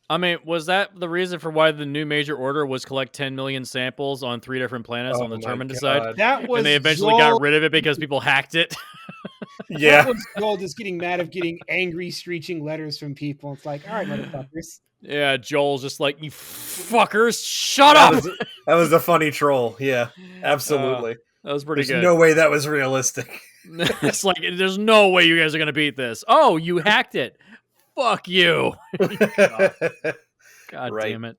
I mean, was that the reason for why the new major order was collect 10 million samples on 3 different planets on the Terminus side? That was, and they eventually got rid of it because people hacked it. Yeah. That was Joel just getting mad of getting angry, screeching letters from people. It's like, all right, motherfuckers. Yeah, Joel's just like, you fuckers, shut up! That was a funny troll. Yeah, absolutely. That was pretty good. There's no way that was realistic. It's like, there's no way you guys are going to beat this. Oh, you hacked it. Fuck you. God damn it.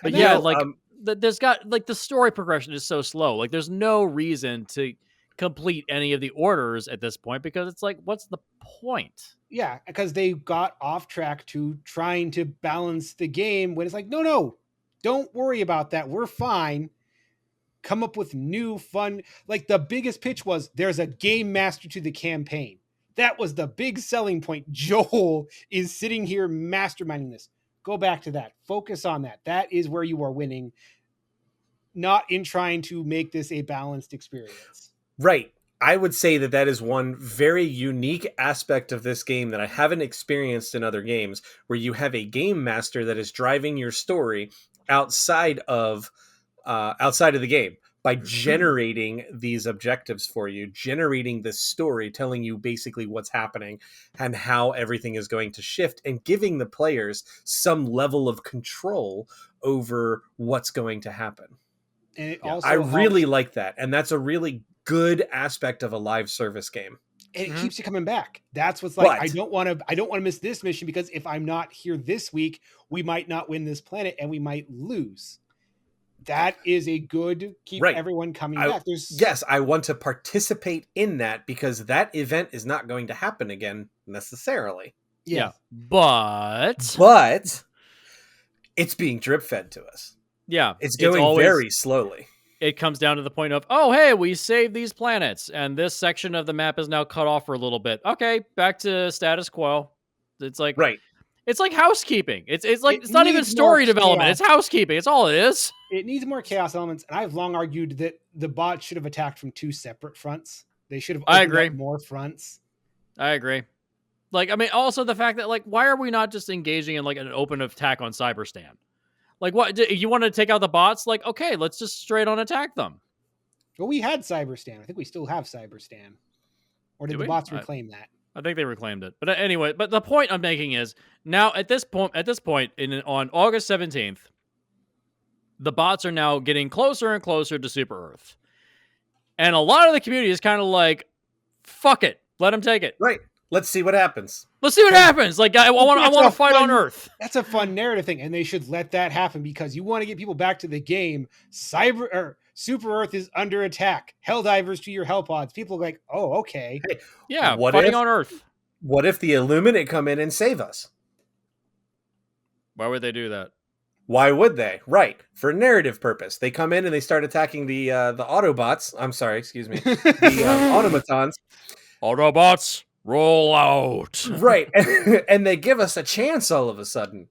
But yeah, like, there's got, like, the story progression is so slow. Like, there's no reason to complete any of the orders at this point because it's like, what's the point? Yeah, because they got off track to trying to balance the game when it's like, no, don't worry about that. We're fine. Come up with new fun. Like the biggest pitch was there's a game master to the campaign. That was the big selling point. Joel is sitting here masterminding this. Go back to that. Focus on that. That is where you are winning, not in trying to make this a balanced experience. Right. I would say that is one very unique aspect of this game that I haven't experienced in other games, where you have a game master that is driving your story outside of the game by generating these objectives for you, generating this story, telling you basically what's happening and how everything is going to shift, and giving the players some level of control over what's going to happen. And it also I really like that, and that's a really good aspect of a live service game. And it keeps you coming back. That's what's like. But I don't want to miss this mission, because if I'm not here this week, we might not win this planet and we might lose. That is a good keep everyone coming back. Yes, I want to participate in that, because that event is not going to happen again necessarily. Yeah. But it's being drip fed to us. Yeah. It's going very slowly. It comes down to the point of, oh, hey, we saved these planets, and this section of the map is now cut off for a little bit. Okay, back to status quo. It's like, right. It's like housekeeping. It's like It it's not even needs more story development. chaos. It's housekeeping. It's all it is. It needs more chaos elements, and I've long argued that the bots should have attacked from 2 separate fronts. They should have I opened agree. up more fronts. I agree. Like, I mean, also the fact that, like, why are we not just engaging in, like, an open attack on Cyberstan? Like, what? You want to take out the bots? Like, okay, let's just straight on attack them. Well, we had Cyberstan. I think we still have Cyberstan. Or did the bots reclaim that? I think they reclaimed it. But anyway, but the point I'm making is, now at this point, on August 17th, the bots are now getting closer and closer to Super Earth. And a lot of the community is kind of like, fuck it. Let them take it. Right. Let's see what happens. Let's see what happens. Like, I want to fight on Earth. That's a fun narrative thing, and they should let that happen because you want to get people back to the game. Super Earth is under attack. Helldivers to your Hellpods. People are like, oh, okay. Hey, yeah, fighting on Earth. What if the Illuminate come in and save us? Why would they do that? Why would they? Right. For narrative purpose. They come in and they start attacking the Autobots. I'm sorry, excuse me. The Automatons. Autobots, roll out. Right. And they give us a chance all of a sudden.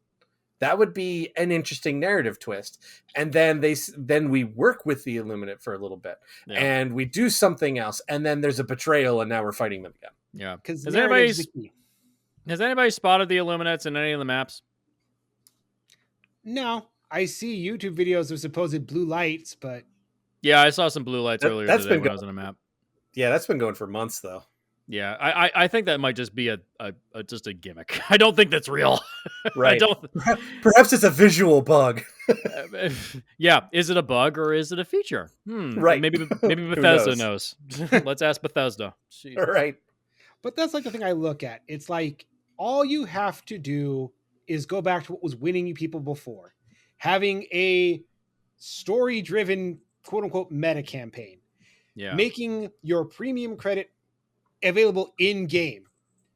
That would be an interesting narrative twist. And then we work with the Illuminate for a little bit. Yeah. And we do something else. And then there's a betrayal and now we're fighting them again. Yeah. Has anybody spotted the Illuminates in any of the maps? No. I see YouTube videos of supposed blue lights, but... Yeah, I saw some blue lights earlier today when I was on a map. Yeah, that's been going for months, though. Yeah, I think that might just be just a gimmick. I don't think that's real. Right. Perhaps it's a visual bug. Yeah, is it a bug or is it a feature? Right. Maybe Bethesda knows. Let's ask Bethesda. Jeez. Right. But that's like the thing I look at. It's like all you have to do is go back to what was winning you people before. Having a story-driven, quote-unquote, meta campaign. Yeah. Making your premium credit available in-game.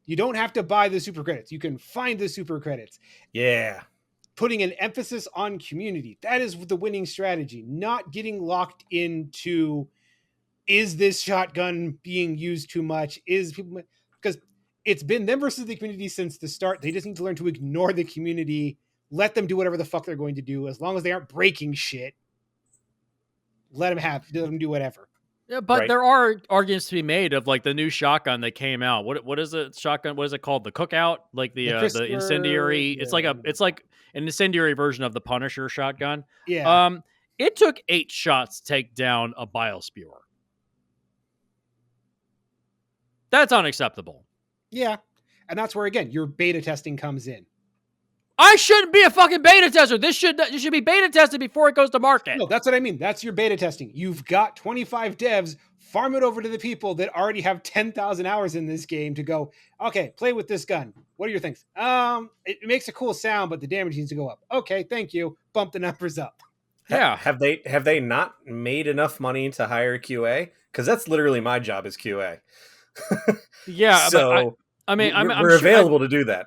You don't have to buy the super credits. You can find the super credits. Yeah. Putting an emphasis on community. That is the winning strategy. Not getting locked into, is this shotgun being used too much? Because it's been them versus the community since the start. They just need to learn to ignore the community. Let them do whatever the fuck they're going to do. As long as they aren't breaking shit, let them do whatever. Yeah, but there are arguments to be made of like the new shotgun that came out. What is it? Shotgun? What is it called? The Cookout? Like the incendiary? Yeah. It's like an incendiary version of the Punisher shotgun. Yeah. It took 8 shots to take down a biospewer. That's unacceptable. Yeah, and that's where again your beta testing comes in. I shouldn't be a fucking beta tester. This should be beta tested before it goes to market. No, that's what I mean. That's your beta testing. You've got 25 devs, farm it over to the people that already have 10,000 hours in this game to go, okay, play with this gun. What are your things? It makes a cool sound, but the damage needs to go up. Okay, thank you. Bump the numbers up. Yeah. Have they not made enough money to hire QA? Because that's literally my job as QA. Yeah. So we're available to do that.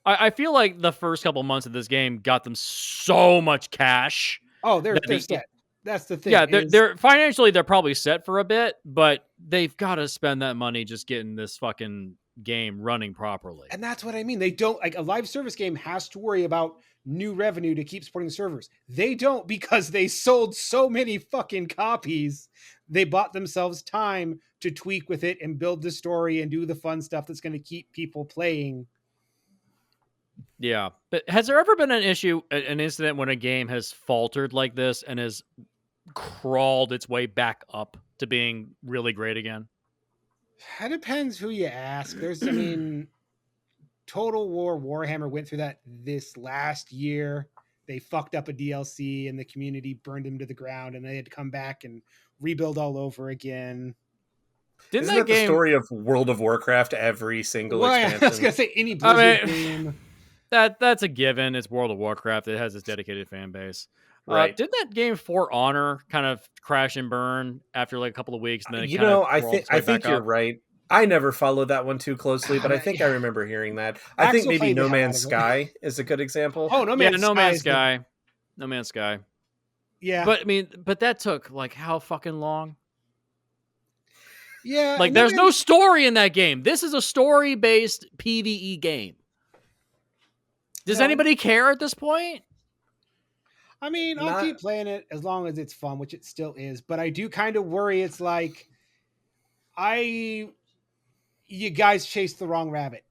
I feel like the first couple months of this game got them so much cash. Oh, they're set. That's the thing. Yeah, they're financially they're probably set for a bit, but they've got to spend that money just getting this fucking game running properly. And that's what I mean. They don't, like, a live service game has to worry about new revenue to keep supporting the servers. They don't, because they sold so many fucking copies. They bought themselves time to tweak with it and build the story and do the fun stuff that's going to keep people playing. Yeah, but has there ever been an incident when a game has faltered like this and has crawled its way back up to being really great again? That depends who you ask. Total War Warhammer went through that this last year. They fucked up a DLC and the community burned them to the ground, and they had to come back and rebuild all over again. Isn't that the story of World of Warcraft every single expansion? I was going to say any Blizzard game. That's a given. It's World of Warcraft. It has its dedicated fan base. Right. Didn't that game For Honor kind of crash and burn after like a couple of weeks? And then I think you're right. I never followed that one too closely, but I think I remember hearing that. I think maybe No Man's Sky is a good example. Oh, No Man's Sky. No Man's Sky. Yeah. But that took like how fucking long? Yeah. Like there's no story in that game. This is a story-based PvE game. Does No. anybody care at this point? I mean, I'll Not- keep playing it as long as it's fun, which it still is. But I do kind of worry. It's like you guys chased the wrong rabbit.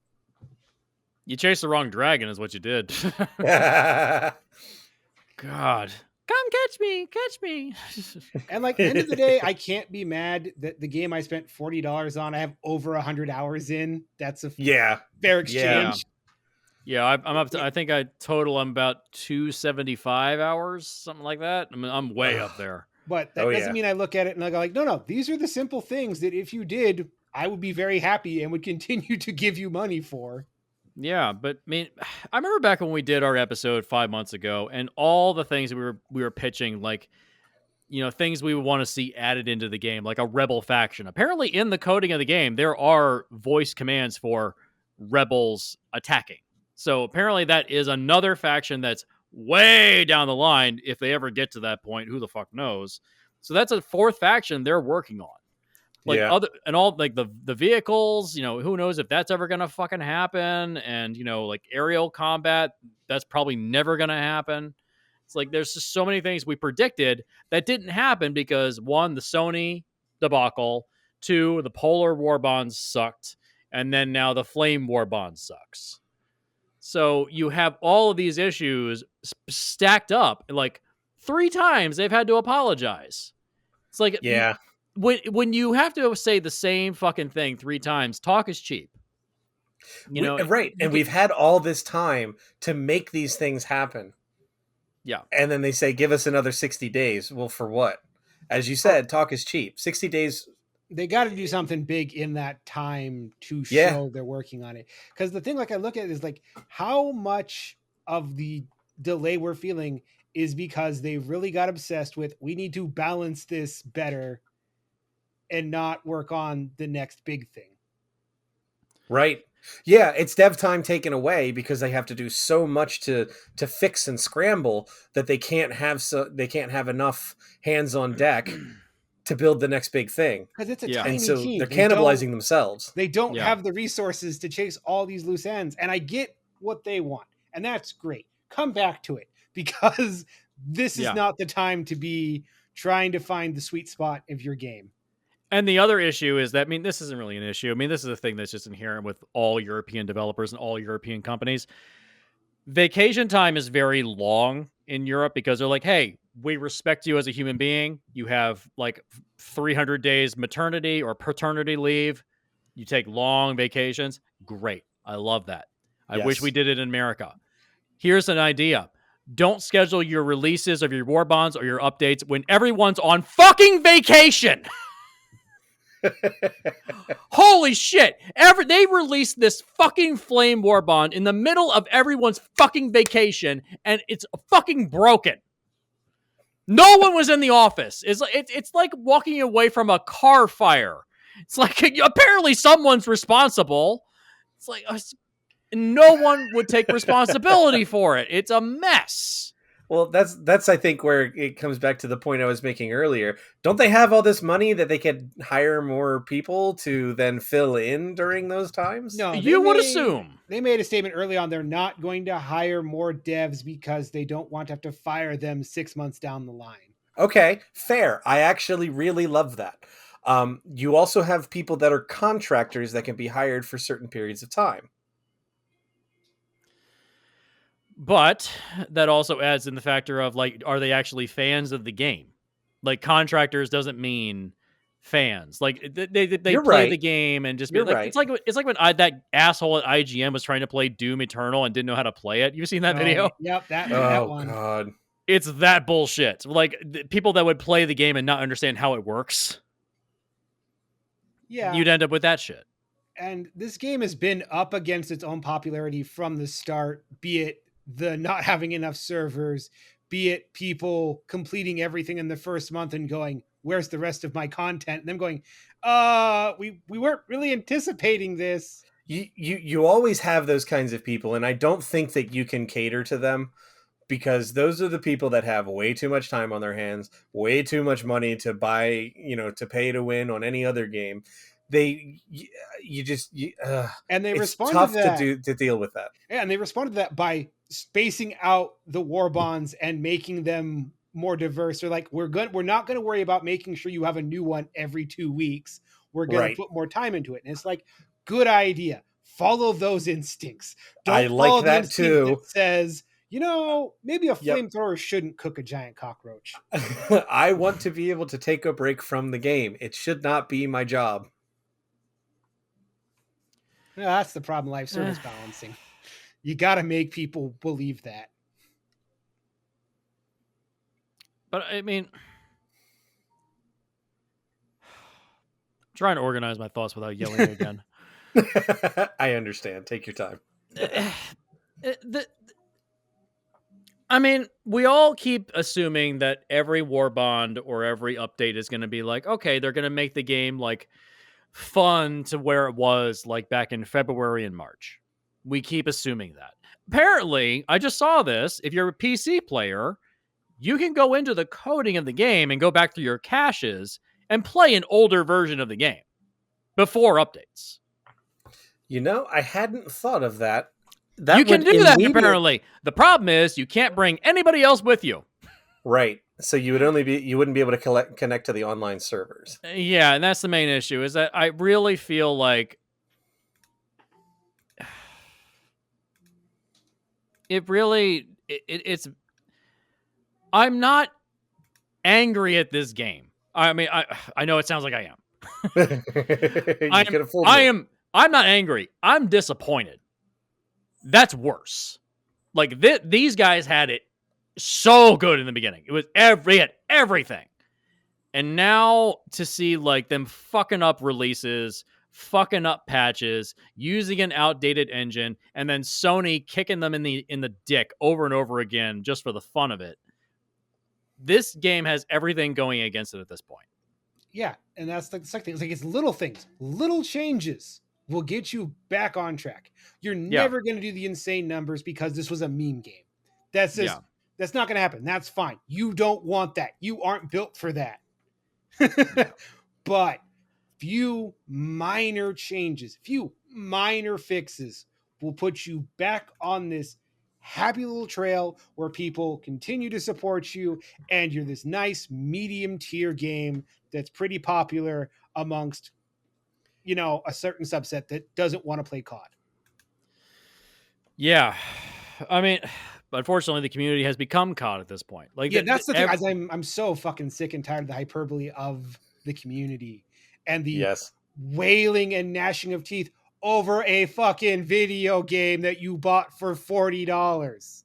You chased the wrong dragon, is what you did. God, come catch me. And like end of the day, I can't be mad that the game I spent $40 on, I have over 100 hours in. That's a yeah. fair exchange. Yeah, I'm up to. I think I'm about 275 hours, something like that. I mean, I'm way up there. But that doesn't mean I look at it and I go like, no, these are the simple things that if you did, I would be very happy and would continue to give you money for. Yeah, but I mean, I remember back when we did our episode 5 months ago, and all the things we were pitching, like, you know, things we would want to see added into the game, like a rebel faction. Apparently, in the coding of the game, there are voice commands for rebels attacking. So apparently, that is another faction that's way down the line. If they ever get to that point, who the fuck knows? So that's a fourth faction they're working on. Like other and all like the vehicles, you know, who knows if that's ever gonna fucking happen? And you know, like aerial combat, that's probably never gonna happen. It's like there's just so many things we predicted that didn't happen because one, the Sony debacle, two, the Polar War Bonds sucked, and then now the Flame War Bond sucks. So you have all of these issues stacked up. Like 3 times they've had to apologize. It's like when you have to say the same fucking thing 3 times, talk is cheap. You know, right. And we've had all this time to make these things happen. Yeah. And then they say, give us another 60 days. Well, for what? As you said, talk is cheap. 60 days. They got to do something big in that time to show they're working on it. Because the thing, like I look at it is like, how much of the delay we're feeling is because they really got obsessed with, we need to balance this better and not work on the next big thing. Right. Yeah, it's dev time taken away because they have to do so much to fix and scramble that they can't have enough hands on deck to build the next big thing. Because it's a tiny and so team. They're cannibalizing themselves. They don't have the resources to chase all these loose ends. And I get what they want. And that's great. Come back to it because this is not the time to be trying to find the sweet spot of your game. And the other issue is that, I mean, this isn't really an issue. I mean, this is a thing that's just inherent with all European developers and all European companies. Vacation time is very long in Europe because they're like, hey, we respect you as a human being. You have like 300 days maternity or paternity leave. You take long vacations. Great. I love that. I wish we did it in America. Here's an idea. Don't schedule your releases of your war bonds or your updates when everyone's on fucking vacation. Holy shit. They released this fucking Flame War Bond in the middle of everyone's fucking vacation, and it's fucking broken. No one was in the office. It's like walking away from a car fire. It's like apparently someone's responsible. It's like no one would take responsibility for it. It's a mess. Well, that's I think where it comes back to the point I was making earlier. Don't they have all this money that they could hire more people to then fill in during those times? No, you would assume. They made a statement early on. They're not going to hire more devs because they don't want to have to fire them 6 months down the line. Okay, fair. I actually really love that. You also have people that are contractors that can be hired for certain periods of time. But that also adds in the factor of like, are they actually fans of the game? Like contractors doesn't mean fans. Like they play the game and just be like, it's like when that asshole at IGN was trying to play Doom Eternal and didn't know how to play it. You've seen that video? Yep, that one. Oh god, it's that bullshit. Like people that would play the game and not understand how it works. Yeah, you'd end up with that shit. And this game has been up against its own popularity from the start, be it the not having enough servers, be it people completing everything in the first month and going, where's the rest of my content? And them going, we weren't really anticipating this. You always have those kinds of people, and I don't think that you can cater to them because those are the people that have way too much time on their hands, way too much money to buy, to pay to win on any other game. and they it's responded tough to that. to deal with that. Yeah, and they responded to that by spacing out the war bonds and making them more diverse. They're like, we're not going to worry about making sure you have a new one every 2 weeks. We're going Right. to put more time into it. And it's like, good idea. Follow those instincts. I Don't like follow the that instinct too. that says, maybe a Yep. flamethrower shouldn't cook a giant cockroach. I want to be able to take a break from the game. It should not be my job. Yeah, that's the problem, life service balancing. You got to make people believe that. But I mean, I'm trying to organize my thoughts without yelling again. I understand. Take your time. I mean, we all keep assuming that every war bond or every update is going to be like, okay, they're going to make the game like fun to where it was like back in February and March. We keep assuming that. Apparently, I just saw this. If you're a PC player, you can go into the coding of the game and go back through your caches and play an older version of the game before updates. I hadn't thought of that. You can do that, apparently. The problem is you can't bring anybody else with you. Right. So you wouldn't be able to connect to the online servers. Yeah, and that's the main issue, is that I really feel like it's I'm not angry at this game. I mean, I know it sounds like I am. I'm not angry. I'm disappointed. That's worse. Like these guys had it so good in the beginning. It was everything. And now to see like them fucking up releases, fucking up patches, using an outdated engine, and then Sony kicking them in the dick over and over again just for the fun of it. This game has everything going against it at this point. Yeah, and that's like the second thing. It's like it's little things, little changes will get you back on track. You're never going to do the insane numbers because this was a meme game. That's just that's not going to happen. That's fine. You don't want that. You aren't built for that. But few minor changes, few minor fixes will put you back on this happy little trail where people continue to support you and you're this nice medium tier game that's pretty popular amongst a certain subset that doesn't want to play COD. Yeah. I mean, unfortunately the community has become COD at this point. Like that's the thing. I'm so fucking sick and tired of the hyperbole of the community and the wailing and gnashing of teeth over a fucking video game that you bought for $40.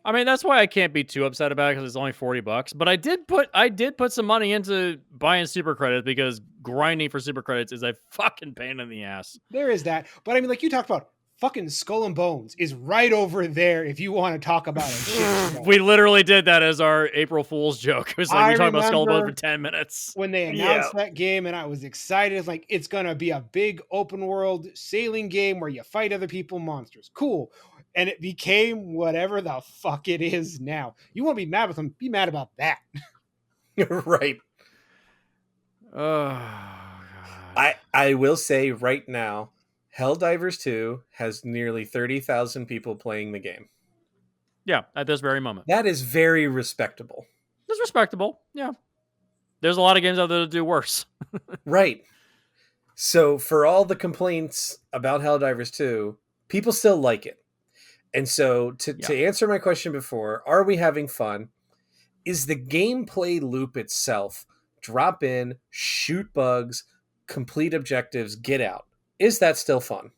I mean, that's why I can't be too upset about it because it's only $40. But I did put some money into buying super credits because grinding for super credits is a fucking pain in the ass. There is that. But I mean, like you talked about, fucking Skull and Bones is right over there if you want to talk about it. We literally did that as our April Fool's joke. It was like we talked about Skull and Bones for 10 minutes. When they announced that game and I was excited, it's like, it's going to be a big open world sailing game where you fight other people, monsters. Cool. And it became whatever the fuck it is now. You won't be mad with them. Be mad about that. Right. Oh, God. I will say right now, Helldivers 2 has nearly 30,000 people playing the game. Yeah, at this very moment. That is very respectable. It's respectable, yeah. There's a lot of games out there that do worse. Right. So for all the complaints about Helldivers 2, people still like it. And so to answer my question before, are we having fun? Is the gameplay loop itself drop in, shoot bugs, complete objectives, get out? Is that still fun?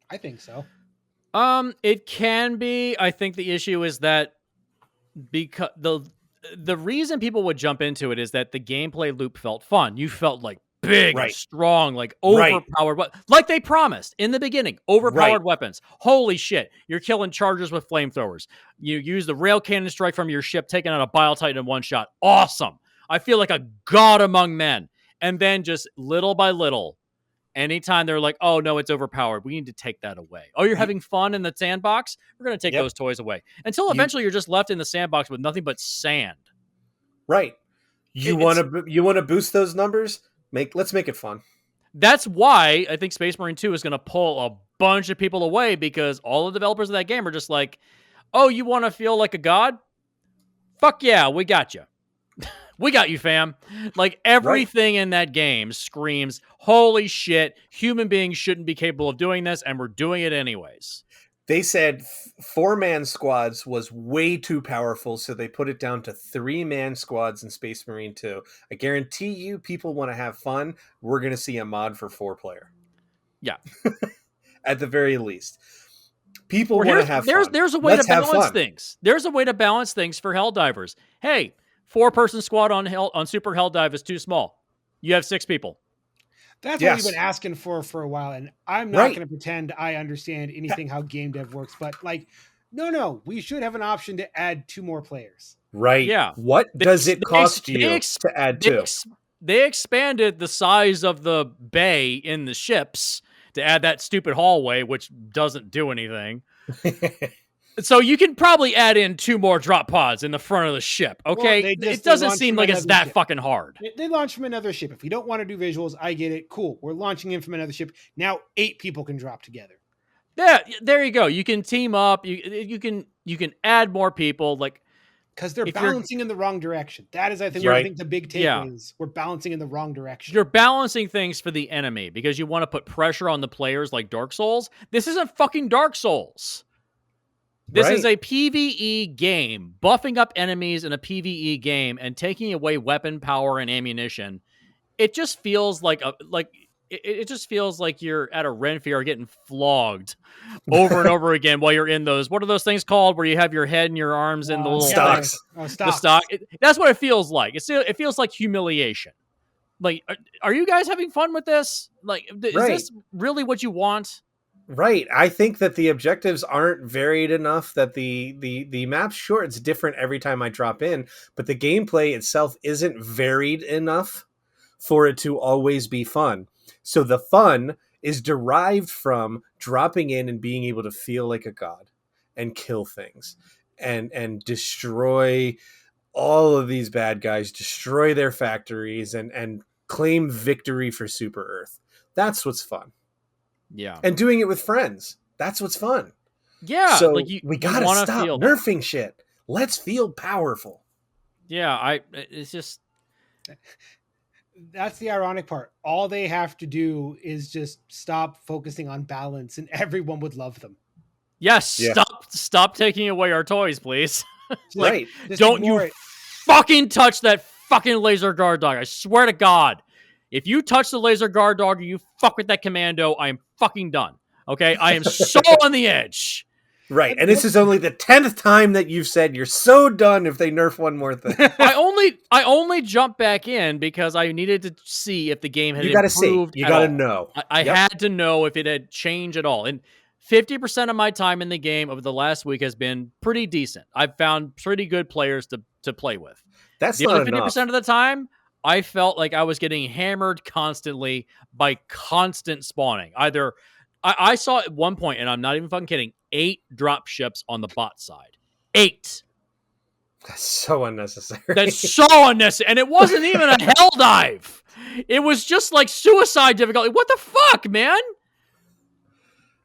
I think so. It can be. I think the issue is that because the reason people would jump into it is that the gameplay loop felt fun. You felt like big, and strong, like overpowered, like they promised in the beginning. Overpowered weapons. Holy shit! You're killing chargers with flamethrowers. You use the rail cannon strike from your ship, taking out a Bile Titan in one shot. Awesome! I feel like a god among men. And then just little by little, anytime they're like, "Oh no, it's overpowered. We need to take that away." Oh, you're having fun in the sandbox? We're going to take those toys away. Until eventually you're just left in the sandbox with nothing but sand. Right. You want to boost those numbers? Let's make it fun. That's why I think Space Marine 2 is going to pull a bunch of people away, because all the developers of that game are just like, oh, you want to feel like a god? Fuck yeah, we got you. We got you, fam. Like, everything in that game screams, holy shit, human beings shouldn't be capable of doing this, and we're doing it anyways. They said 4-man squads was way too powerful, so they put it down to 3-man squads in Space Marine 2. I guarantee you, people want to have fun. We're going to see a mod for 4-player. Yeah. At the very least. People want to have fun. There's a way to balance things. There's a way to balance things for Helldivers. Hey, 4-person squad on Super Helldive is too small. You have 6 people. That's what we've been asking for a while, and I'm not going to pretend I understand anything how game dev works, but like, no, we should have an option to add 2 more players. Right. Yeah. What does it cost you to add 2? They expanded the size of the bay in the ships to add that stupid hallway, which doesn't do anything. So you can probably add in 2 more drop pods in the front of the ship, okay? Well, it doesn't seem like it's that fucking hard. They launch from another ship. If you don't want to do visuals, I get it. Cool. We're launching in from another ship. Now 8 people can drop together. Yeah, there you go. You can team up. You can add more people, like, because they're balancing in the wrong direction. That is, I think the big takeaway is we're balancing in the wrong direction. You're balancing things for the enemy because you want to put pressure on the players like Dark Souls. This isn't fucking Dark Souls. This is a PvE game, buffing up enemies in a PvE game and taking away weapon power and ammunition. It just feels like it just feels like you're at a Ren Fair getting flogged over and over again while you're in those. What are those things called where you have your head and your arms in the little stocks? The stock. That's what it feels like. It feels like humiliation. Like, are you guys having fun with this? Like, is this really what you want? Right. I think that the objectives aren't varied enough, that the map's sure it's different every time I drop in, but the gameplay itself isn't varied enough for it to always be fun. So the fun is derived from dropping in and being able to feel like a god and kill things and destroy all of these bad guys, destroy their factories and claim victory for Super Earth. That's what's fun. Yeah. And doing it with friends. That's what's fun. Yeah. So we gotta stop nerfing shit. Let's feel powerful. Yeah, it's just... That's the ironic part. All they have to do is just stop focusing on balance and everyone would love them. Yes, stop taking away our toys, please. Right. Don't you fucking touch that fucking laser guard dog. I swear to God. If you touch the laser guard dog or you fuck with that commando, I am fucking done. Okay? I am so on the edge. Right. And this is only the 10th time that you've said you're so done if they nerf one more thing. I only jumped back in because I needed to see if the game had improved. You gotta know. I had to know if it had changed at all. And 50% of my time in the game over the last week has been pretty decent. I've found pretty good players to play with. That's the not other 50% of the time, I felt like I was getting hammered constantly by constant spawning. Either I saw at one point, and I'm not even fucking kidding, 8 drop ships on the bot side. 8. That's so unnecessary. That's so unnecessary. And it wasn't even a hell dive. It was just like suicide difficulty. What the fuck, man?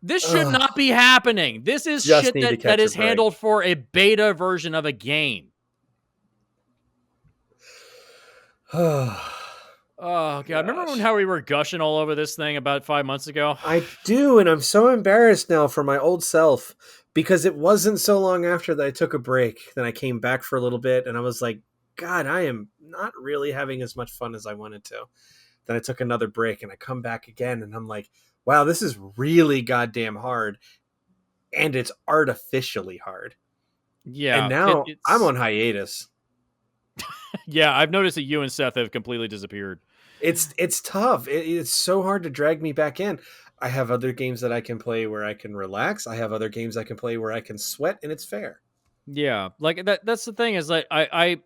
This should not be happening. This is shit that is handled for a beta version of a game. Oh, God. Remember how we were gushing all over this thing about 5 months ago? I do, and I'm so embarrassed now for my old self because it wasn't so long after that I took a break. Then I came back for a little bit, and I was like, God, I am not really having as much fun as I wanted to. Then I took another break, and I come back again, and I'm like, wow, this is really goddamn hard, and it's artificially hard. Yeah. And now I'm on hiatus. Yeah, I've noticed that you and Seth have completely disappeared. It's tough. It's so hard to drag me back in. I have other games that I can play where I can relax. I have other games I can play where I can sweat, and it's fair. Yeah, like that's the thing is like I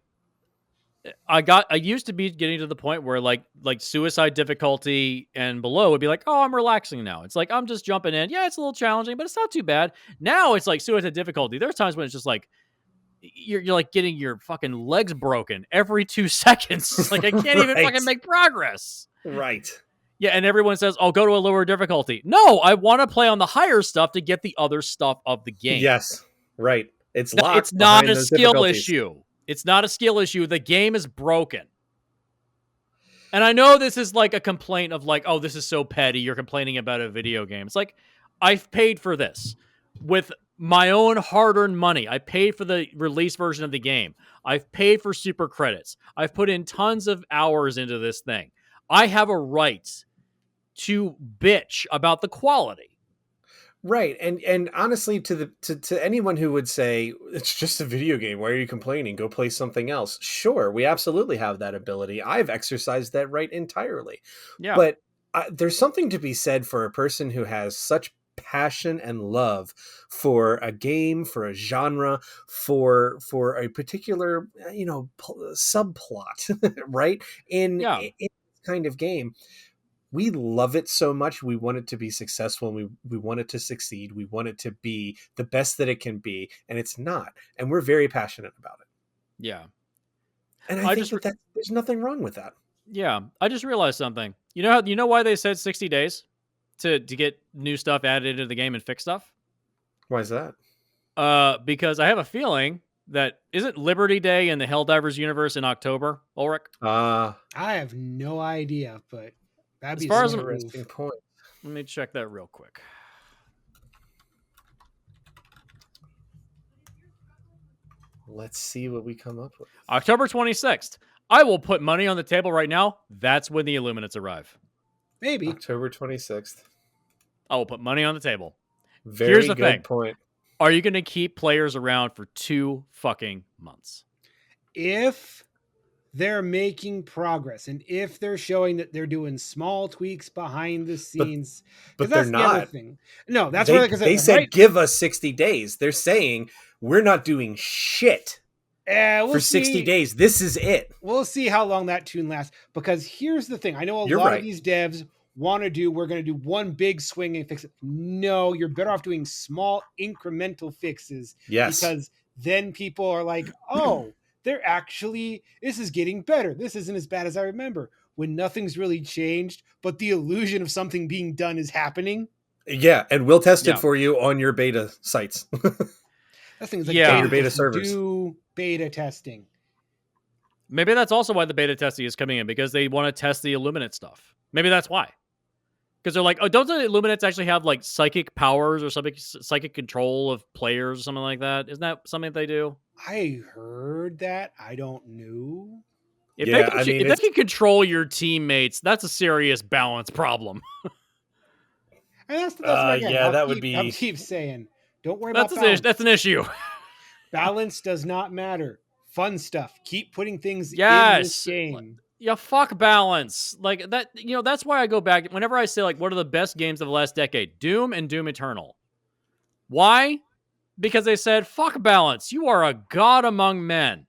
used to be getting to the point where like suicide difficulty and below would be like, oh, I'm relaxing now. It's like I'm just jumping in. Yeah, it's a little challenging, but it's not too bad. Now it's like suicide difficulty. There's times when it's just like you're like getting your fucking legs broken every 2 seconds. Like I can't even fucking make progress. Right. Yeah, and everyone says, "I'll go to a lower difficulty." No, I want to play on the higher stuff to get the other stuff of the game. Yes, right. It's It's locked not behind a those skill difficulties. issue. It's not a skill issue. The game is broken. And I know this is like a complaint of like, oh, this is so petty. You're complaining about a video game. It's like, I've paid for this with my own hard-earned money. I paid for the release version of the game. I've paid for super credits. I've put in tons of hours into this thing. I have a right to bitch about the quality. Right. And honestly, to anyone who would say it's just a video game, why are you complaining? Go play something else. Sure, we absolutely have that ability. I've exercised that right entirely. Yeah. But there's something to be said for a person who has such passion and love for a game, for a genre, for a particular subplot, right? In this kind of game. We love it so much. We want it to be successful, and we want it to succeed. We want it to be the best that it can be, and it's not. And we're very passionate about it. Yeah. And I think that there's nothing wrong with that. Yeah. I just realized something. You know why they said 60 days to get new stuff added into the game and fix stuff? Why is that? Because I have a feeling that isn't Liberty Day in the Helldivers universe in October, Ulrich? I have no idea, but that'd be as far as an interesting point. Let me check that real quick. Let's see what we come up with. October 26th. I will put money on the table right now. That's when the Illuminates arrive. Maybe. October 26th. I will put money on the table. Here's the good point. Are you going to keep players around for 2 fucking months? If they're making progress and if they're showing that they're doing small tweaks behind the scenes, but they're not. No, that's what they said. Give us 60 days. They're saying we're not doing shit for 60 days. This is it. We'll see how long that tune lasts. Because here's the thing: I know a lot of these devs want to do. We're going to do one big swing and fix it. No, you're better off doing small incremental fixes. Yes, because then people are like, oh. This is getting better. This isn't as bad as I remember. When nothing's really changed, but the illusion of something being done is happening. Yeah, and we'll test it for you on your beta sites. That thing's like your beta servers. Do beta testing. Maybe that's also why the beta testing is coming in, because they want to test the Illuminate stuff. Maybe that's why. Because they're like, oh, don't the Illuminates actually have like psychic powers or something, psychic control of players or something like that? Isn't that something that they do? I heard that. I don't know. If they can control your teammates, that's a serious balance problem. And that's again, that would be. I'll keep saying, don't worry about balance. That's an issue. Balance does not matter. Fun stuff. Keep putting things in this game. Yeah, fuck balance. Like that, that's why I go back whenever I say like what are the best games of the last decade? Doom and Doom Eternal. Why? Because they said, fuck balance. You are a god among men.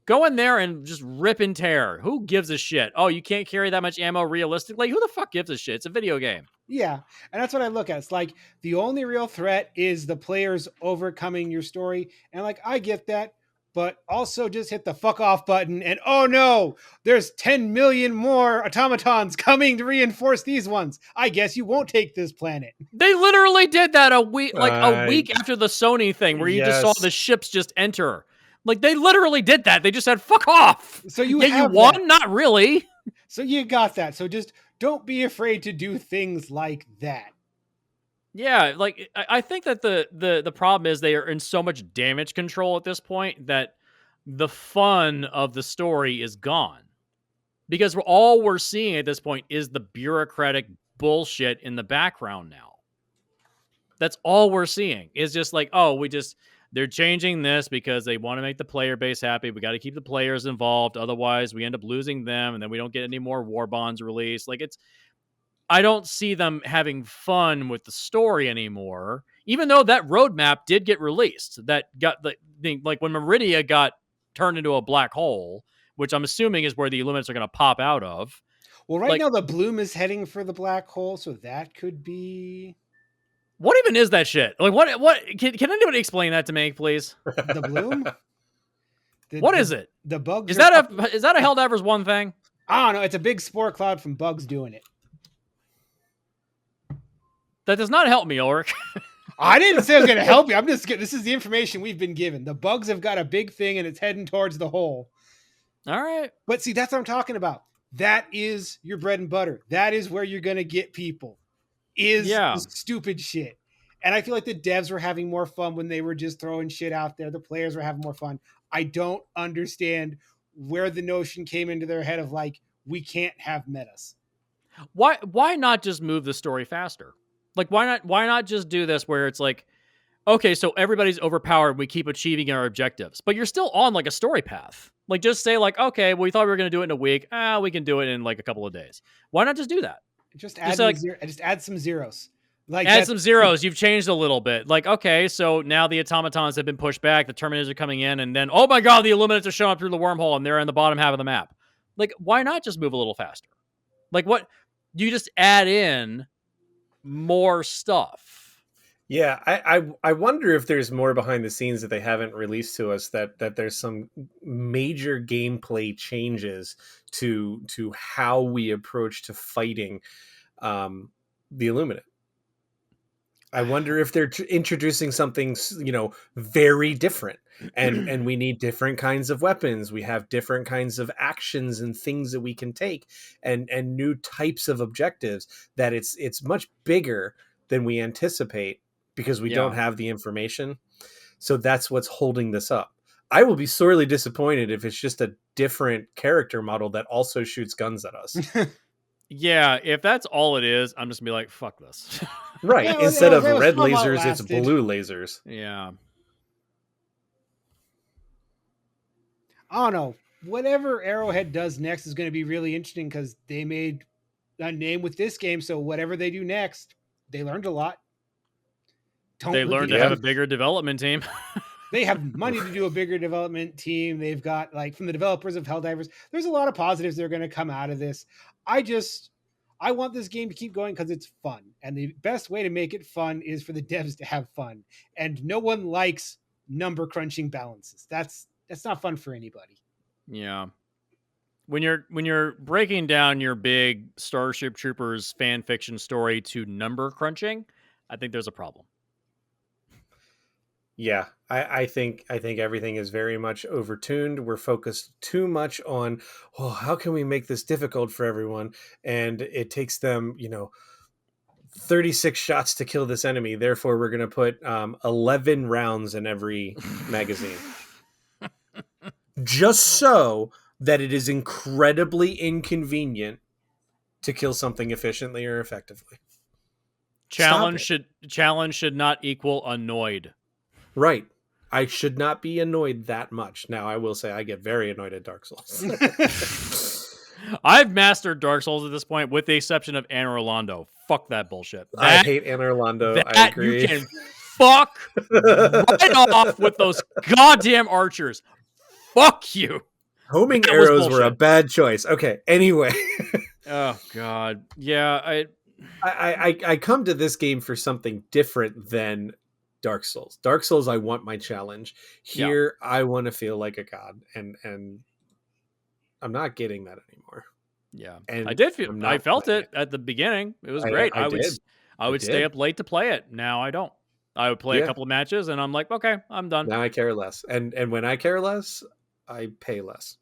Go in there and just rip and tear. Who gives a shit? Oh, you can't carry that much ammo realistically? Who the fuck gives a shit? It's a video game. Yeah, and that's what I look at. It's like the only real threat is the players overcoming your story. And like, I get that. But also just hit the fuck off button and oh no, there's 10 million more automatons coming to reinforce these ones. I guess you won't take this planet. They literally did that a week after the Sony thing where you just saw the ships just enter. Like they literally did that. They just said fuck off. So you won? That. Not really. So you got that. So just don't be afraid to do things like that. Yeah, like I think that the problem is they are in so much damage control at this point that the fun of the story is gone. Because all we're seeing at this point is the bureaucratic bullshit in the background now. That's all we're seeing. Is just like, oh, they're changing this because they want to make the player base happy. We got to keep the players involved. Otherwise, we end up losing them and then we don't get any more war bonds released. Like I don't see them having fun with the story anymore, even though that roadmap did get released. That got like when Meridia got turned into a black hole, which I'm assuming is where the Illuminates are going to pop out of. Well, right now the Bloom is heading for the black hole, so that could be. What even is that shit? Like what can anybody explain that to me, please? The Bloom? What is it? The bugs. Is that a Helldivers 1 thing? I don't know. It's a big spore cloud from bugs doing it. That does not help me, Ulrich. I didn't say I was going to help you. This is the information we've been given. The bugs have got a big thing and it's heading towards the hole. All right. But see, that's what I'm talking about. That is your bread and butter. That is where you're going to get people. The stupid shit. And I feel like the devs were having more fun when they were just throwing shit out there. The players were having more fun. I don't understand where the notion came into their head of like, we can't have metas. Why not just move the story faster? Like, why not just do this where it's like, okay, so everybody's overpowered. We keep achieving our objectives, but you're still on like a story path. Like, just say like, okay, we thought we were going to do it in a week. We can do it in like a couple of days. Why not just do that? Just add some zeros. Like add some zeros. You've changed a little bit. Like, okay, so now the automatons have been pushed back. The Terminators are coming in, and then, oh my God, the Illuminates are showing up through the wormhole, and they're in the bottom half of the map. Like, why not just move a little faster? Like, what? You just add in more stuff. Yeah, I wonder if there's more behind the scenes that they haven't released to us, that there's some major gameplay changes to how we approach to fighting the Illuminate. I wonder if they're introducing something, very different, and we need different kinds of weapons. We have different kinds of actions and things that we can take, and new types of objectives. That it's much bigger than we anticipate because we don't have the information. So that's what's holding this up. I will be sorely disappointed if it's just a different character model that also shoots guns at us. Yeah, if that's all it is, I'm just gonna be like, fuck this. Right. Yeah, Instead of that was red how it lasers, it's lasted. blue lasers. Yeah. I don't know. Whatever Arrowhead does next is going to be really interesting because they made a name with this game. So whatever they do next, they learned a lot. They learned to have a bigger development team. They have money to do a bigger development team. They've got, like, from the developers of Helldivers, there's a lot of positives that are going to come out of this. I want this game to keep going because it's fun. And the best way to make it fun is for the devs to have fun. And no one likes number crunching balances. That's not fun for anybody. Yeah. When you're breaking down your big Starship Troopers fan fiction story to number crunching, I think there's a problem. Yeah, I think everything is very much overtuned. We're focused too much on, how can we make this difficult for everyone? And it takes them, 36 shots to kill this enemy. Therefore, we're going to put 11 rounds in every magazine. Just so that it is incredibly inconvenient to kill something efficiently or effectively. Challenge should not equal annoyed. Right. I should not be annoyed that much. Now, I will say I get very annoyed at Dark Souls. I've mastered Dark Souls at this point, with the exception of Anne Orlando. Fuck that bullshit. I hate Anne Orlando. I agree. You can fuck right off with those goddamn archers. Fuck you. Homing arrows were a bad choice. Okay, anyway. Oh, God. Yeah, I come to this game for something different than Dark Souls. Dark Souls, I want my challenge. Here, I want to feel like a god, and I'm not getting that anymore. Yeah, and I felt it at the beginning. It was great. I would stay up late to play it. Now I don't. I would play a couple of matches, and I'm like, okay, I'm done. Now I care less, and when I care less, I pay less.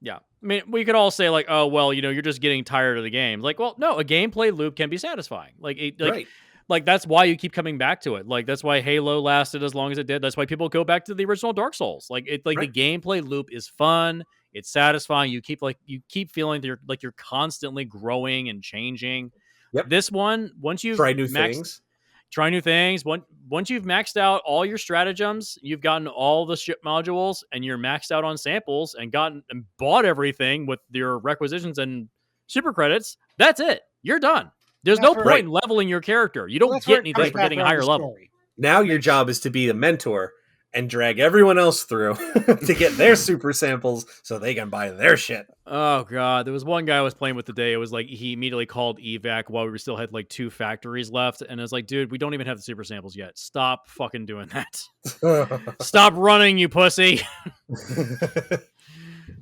Yeah, I mean, we could all say like, oh well, you're just getting tired of the game. Like, well, no, a gameplay loop can be satisfying. Right. Like, that's why you keep coming back to it. Like, that's why Halo lasted as long as it did. That's why people go back to the original Dark Souls. Like, the gameplay loop is fun. It's satisfying. You keep feeling that you're constantly growing and changing. Yep. This one, once you've try new things. Once you've maxed out all your stratagems, you've gotten all the ship modules, and you're maxed out on samples and bought everything with your requisitions and super credits. That's it. You're done. There's no point in leveling your character. You don't get anything for getting a higher level. Now your job is to be a mentor and drag everyone else through to get their super samples so they can buy their shit. Oh, God. There was one guy I was playing with today. It was like he immediately called evac while we still had like 2 factories left. And I was like, dude, we don't even have the super samples yet. Stop fucking doing that. Stop running, you pussy.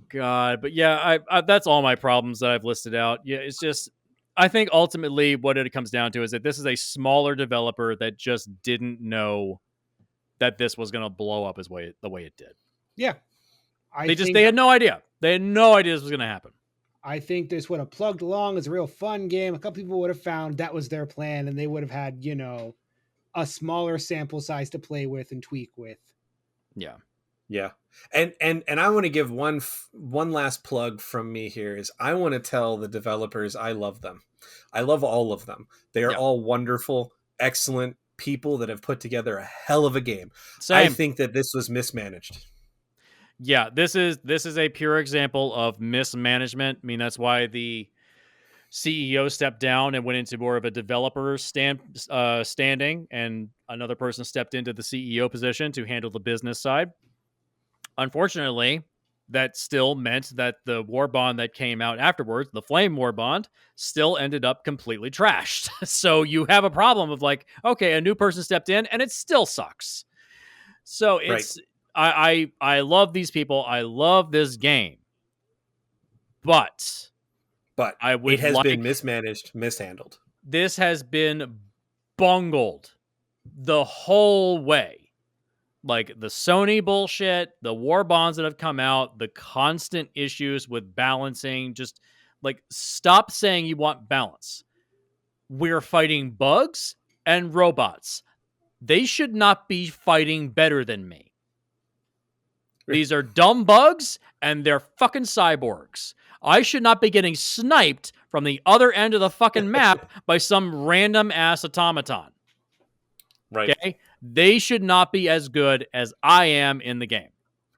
God. But yeah, I that's all my problems that I've listed out. Yeah, it's just... I think ultimately what it comes down to is that this is a smaller developer that just didn't know that this was going to blow up the way it did. Yeah. They had no idea. They had no idea this was going to happen. I think this would have plugged along as a real fun game. A couple people would have found that was their plan, and they would have had, a smaller sample size to play with and tweak with. Yeah. Yeah. And I want to give one last plug from me here is I want to tell the developers I love them. I love all of them. They are all wonderful, excellent people that have put together a hell of a game. Same. I think that this was mismanaged. Yeah, this is a pure example of mismanagement. I mean, that's why the CEO stepped down and went into more of a developer standing, and another person stepped into the CEO position to handle the business side. Unfortunately, that still meant that the war bond that came out afterwards, the Flame war bond, still ended up completely trashed. So you have a problem of like, okay, a new person stepped in and it still sucks. So it's I love these people. I love this game. But it has been mismanaged, mishandled. This has been bungled the whole way. Like the Sony bullshit, the war bonds that have come out, the constant issues with balancing, just like stop saying you want balance. We're fighting bugs and robots. They should not be fighting better than me. These are dumb bugs and they're fucking cyborgs. I should not be getting sniped from the other end of the fucking map by some random ass automaton. Right. Okay? They should not be as good as I am in the game.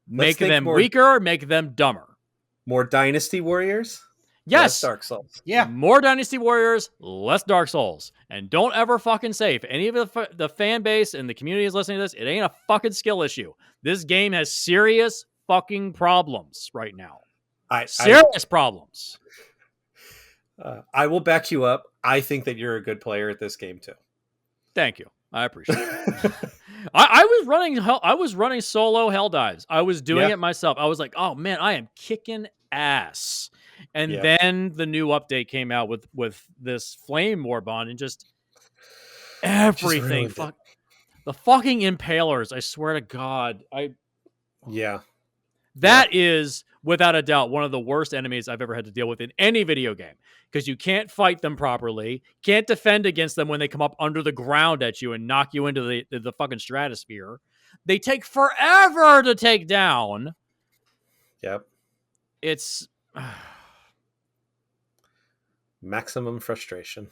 Make them weaker, make them dumber. More Dynasty Warriors? Yes. Less Dark Souls. Yeah. More Dynasty Warriors, less Dark Souls. And don't ever fucking say, if any of the fan base and the community is listening to this, it ain't a fucking skill issue. This game has serious fucking problems right now. Serious problems. I will back you up. I think that you're a good player at this game too. Thank you. I appreciate it. I was running solo Helldives. I was doing it myself. I was like, oh man, I am kicking ass. And then the new update came out with this Flame Warbond and just everything. The fucking Impalers, I swear to God. That is, without a doubt, one of the worst enemies I've ever had to deal with in any video game. Because you can't fight them properly, can't defend against them when they come up under the ground at you and knock you into the fucking stratosphere. They take forever to take down. Yep. It's maximum frustration.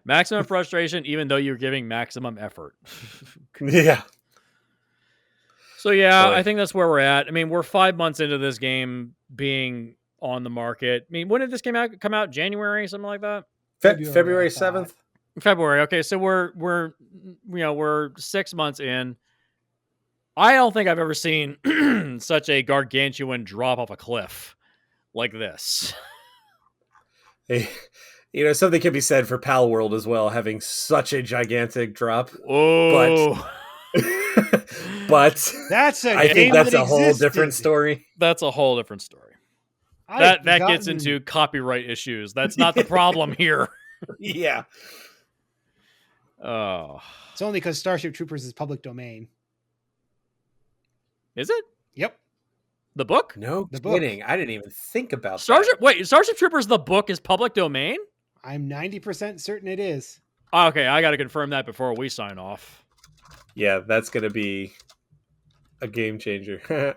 Maximum frustration, even though you're giving maximum effort. Yeah. So yeah, I think that's where we're at. I mean, we're 5 months into this game being on the market. I mean, when did this come out? January, something like that? February 7th. February. Okay, so we're 6 months in. I don't think I've ever seen such a gargantuan drop off a cliff like this. Hey, something can be said for Pal World as well, having such a gigantic drop. Oh, but I think that's a whole different story. That's a whole different story. That gets into copyright issues. That's not the problem here. Yeah. Oh. It's only because Starship Troopers is public domain. Is it? Yep. The book? No kidding. I didn't even think about Starship. Wait, Starship Troopers, the book is public domain? I'm 90% certain it is. Okay, I got to confirm that before we sign off. Yeah, that's going to be a game changer.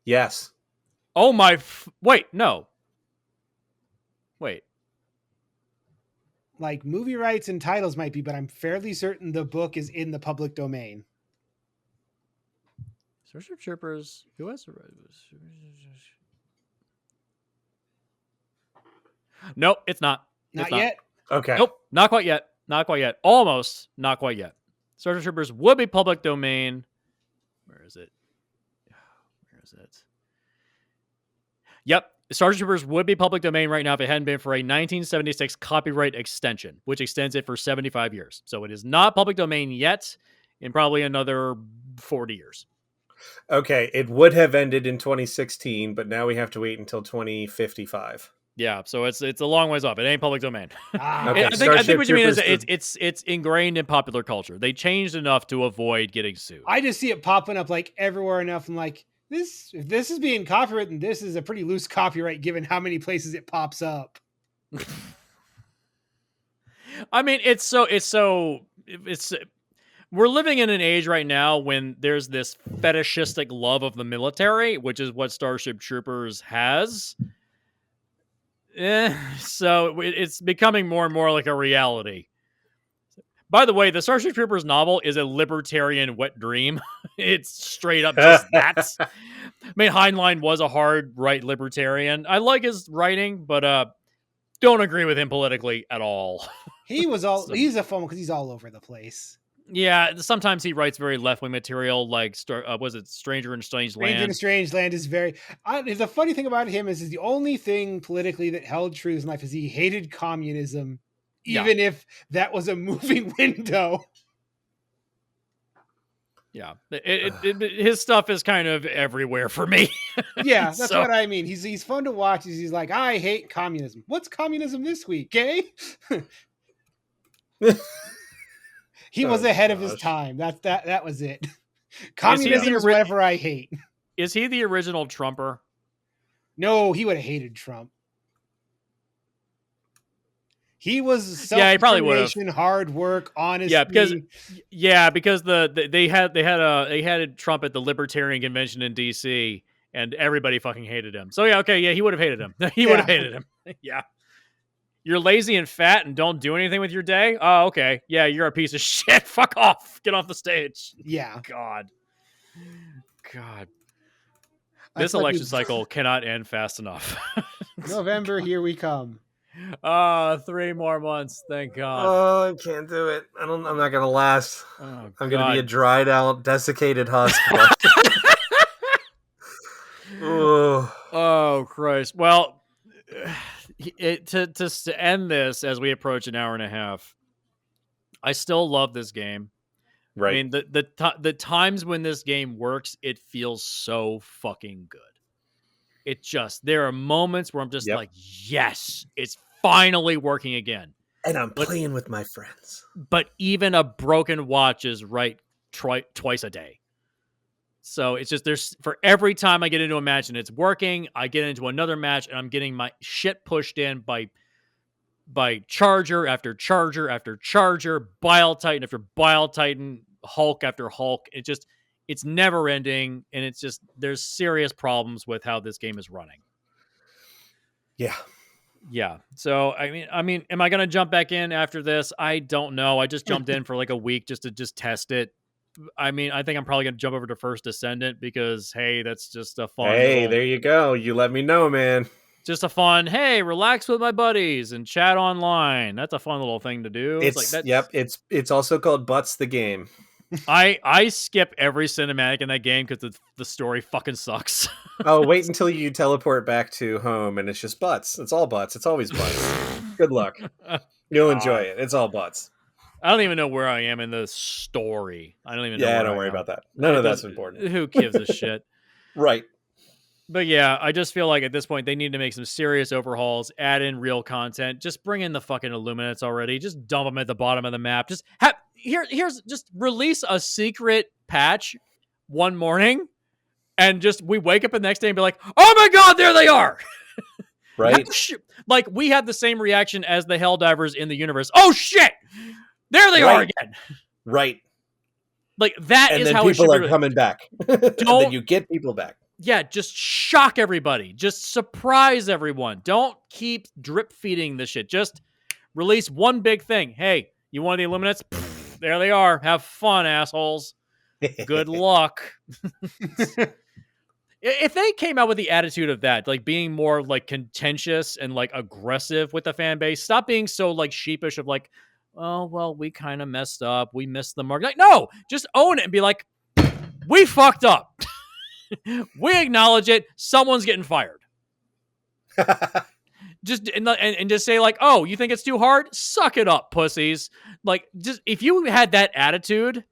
Yes. Oh my... Wait, no. Wait. Like, movie rights and titles might be, but I'm fairly certain the book is in the public domain. Starship Troopers... Who has... Nope, it's not. Not yet? Okay. Nope, not quite yet. Not quite yet. Almost, not quite yet. Starship Troopers would be public domain. Where is it? Yep. Starship Troopers would be public domain right now if it hadn't been for a 1976 copyright extension, which extends it for 75 years. So it is not public domain yet in probably another 40 years. Okay, it would have ended in 2016, but now we have to wait until 2055. Yeah, so it's a long ways off. It ain't public domain. Okay, I think Starship what you mean is Troopers it's ingrained in popular culture. They changed enough to avoid getting sued. I just see it popping up like everywhere enough. I'm like, if this is being copyrighted, this is a pretty loose copyright given how many places it pops up. I mean, we're living in an age right now when there's this fetishistic love of the military, which is what Starship Troopers has. So it's becoming more and more like a reality. By the way, the Starship Troopers novel is a libertarian wet dream. It's straight up just that. I mean, Heinlein was a hard right libertarian. I like his writing, but don't agree with him politically at all. He's a fun because he's all over the place. Yeah, sometimes he writes very left-wing material, like was it Stranger in Strange Land? Stranger in Strange Land is very. The funny thing about him is the only thing politically that held true in life is he hated communism, even if that was a moving window. Yeah, his stuff is kind of everywhere for me. Yeah, that's what I mean. He's fun to watch. He's like, I hate communism. What's communism this week, eh? He was ahead of his time. That was it. Communism is whatever I hate. Is he the original Trumper? No, he would have hated Trump. He was he probably would have. Hard work, honesty. Because they had Trump at the Libertarian Convention in D.C. and everybody fucking hated him. So he would have hated him. He would have hated him. Yeah. You're lazy and fat and don't do anything with your day? Oh, okay. Yeah, you're a piece of shit. Fuck off. Get off the stage. Yeah. God. This election cycle cannot end fast enough. November, here we come. 3 more months. Thank God. Oh, I can't do it. I'm not going to last. Oh, I'm going to be a dried out, desiccated husk. Oh, Christ. Well, to end this as we approach an hour and a half, I still love this game. Right. I mean, the times when this game works, it feels so fucking good. There are moments where I'm just like, yes, it's finally working again. And I'm playing with my friends. But even a broken watch is right twice a day. So it's just for every time I get into a match and it's working, I get into another match and I'm getting my shit pushed in by charger after charger after charger, Bile Titan after Bile Titan, Hulk after Hulk. It's never ending, and it's just there's serious problems with how this game is running. Yeah. So I mean, am I going to jump back in after this? I don't know. I just jumped in for like a week just to test it. I mean, I think I'm probably going to jump over to First Descendant because, hey, that's just a fun. Hey, there you go. You let me know, man. Just a fun, hey, relax with my buddies and chat online. That's a fun little thing to do. It's also called Butts the Game. I skip every cinematic in that game because the story fucking sucks. Oh, wait until you teleport back to home and it's just butts. It's all butts. It's always butts. Good luck. You'll enjoy it. It's all butts. I don't even know where I am in the story. I don't even know. Yeah, don't worry about that. None of that's important. Who gives a shit? Right. But yeah, I just feel like at this point they need to make some serious overhauls, add in real content, just bring in the fucking Illuminates already, just dump them at the bottom of the map. Just here's just release a secret patch one morning, and just we wake up the next day and be like, oh my God, there they are. Right. Like we had the same reaction as the Helldivers in the universe. Oh shit, there they are again. Right. Like that and is then how people are coming back. Then you get people back. Yeah, just shock everybody. Just surprise everyone. Don't keep drip feeding this shit. Just release one big thing. Hey, you want the Illuminates? There they are. Have fun, assholes. Good luck. If they came out with the attitude of that, like being more like contentious and like aggressive with the fan base, stop being so like sheepish of like, oh, well, we kind of messed up. We missed the mark. Like, no, just own it and be like, we fucked up. We acknowledge it. Someone's getting fired. Just and just say like, oh, you think it's too hard? Suck it up, pussies. Like, just if you had that attitude,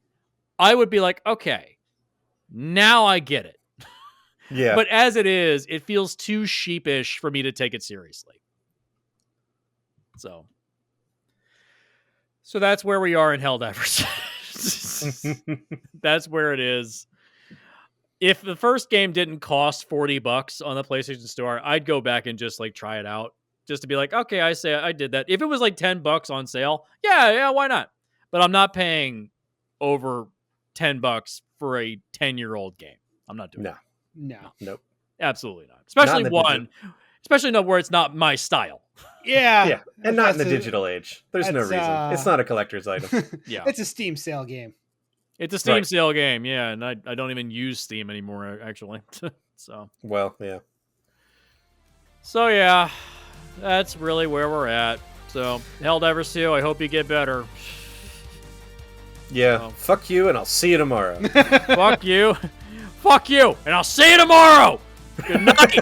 I would be like, okay, Now I get it. Yeah. But as it is, it feels too sheepish for me to take it seriously. So that's where we are in Helldivers. That's where it is. If the first game didn't cost $40 on the PlayStation Store, I'd go back and just like try it out, just to be like, okay, I say I did that. If it was like $10 on sale, yeah, why not? But I'm not paying over $10 for a 10-year-old game. I'm not doing No. Nope. Absolutely not. Especially Not especially not where it's not my style. Yeah. Yeah, and not in the digital age. There's no reason. It's not a collector's item. Yeah. It's a Steam sale game. It's a Steam sale game, yeah, and I don't even use Steam anymore, actually. So. Well, yeah. So, yeah, that's really where we're at. So, Helldivers 2, I hope you get better. Yeah, fuck you, and I'll see you tomorrow. Fuck you. Fuck you, and I'll see you tomorrow. Good night.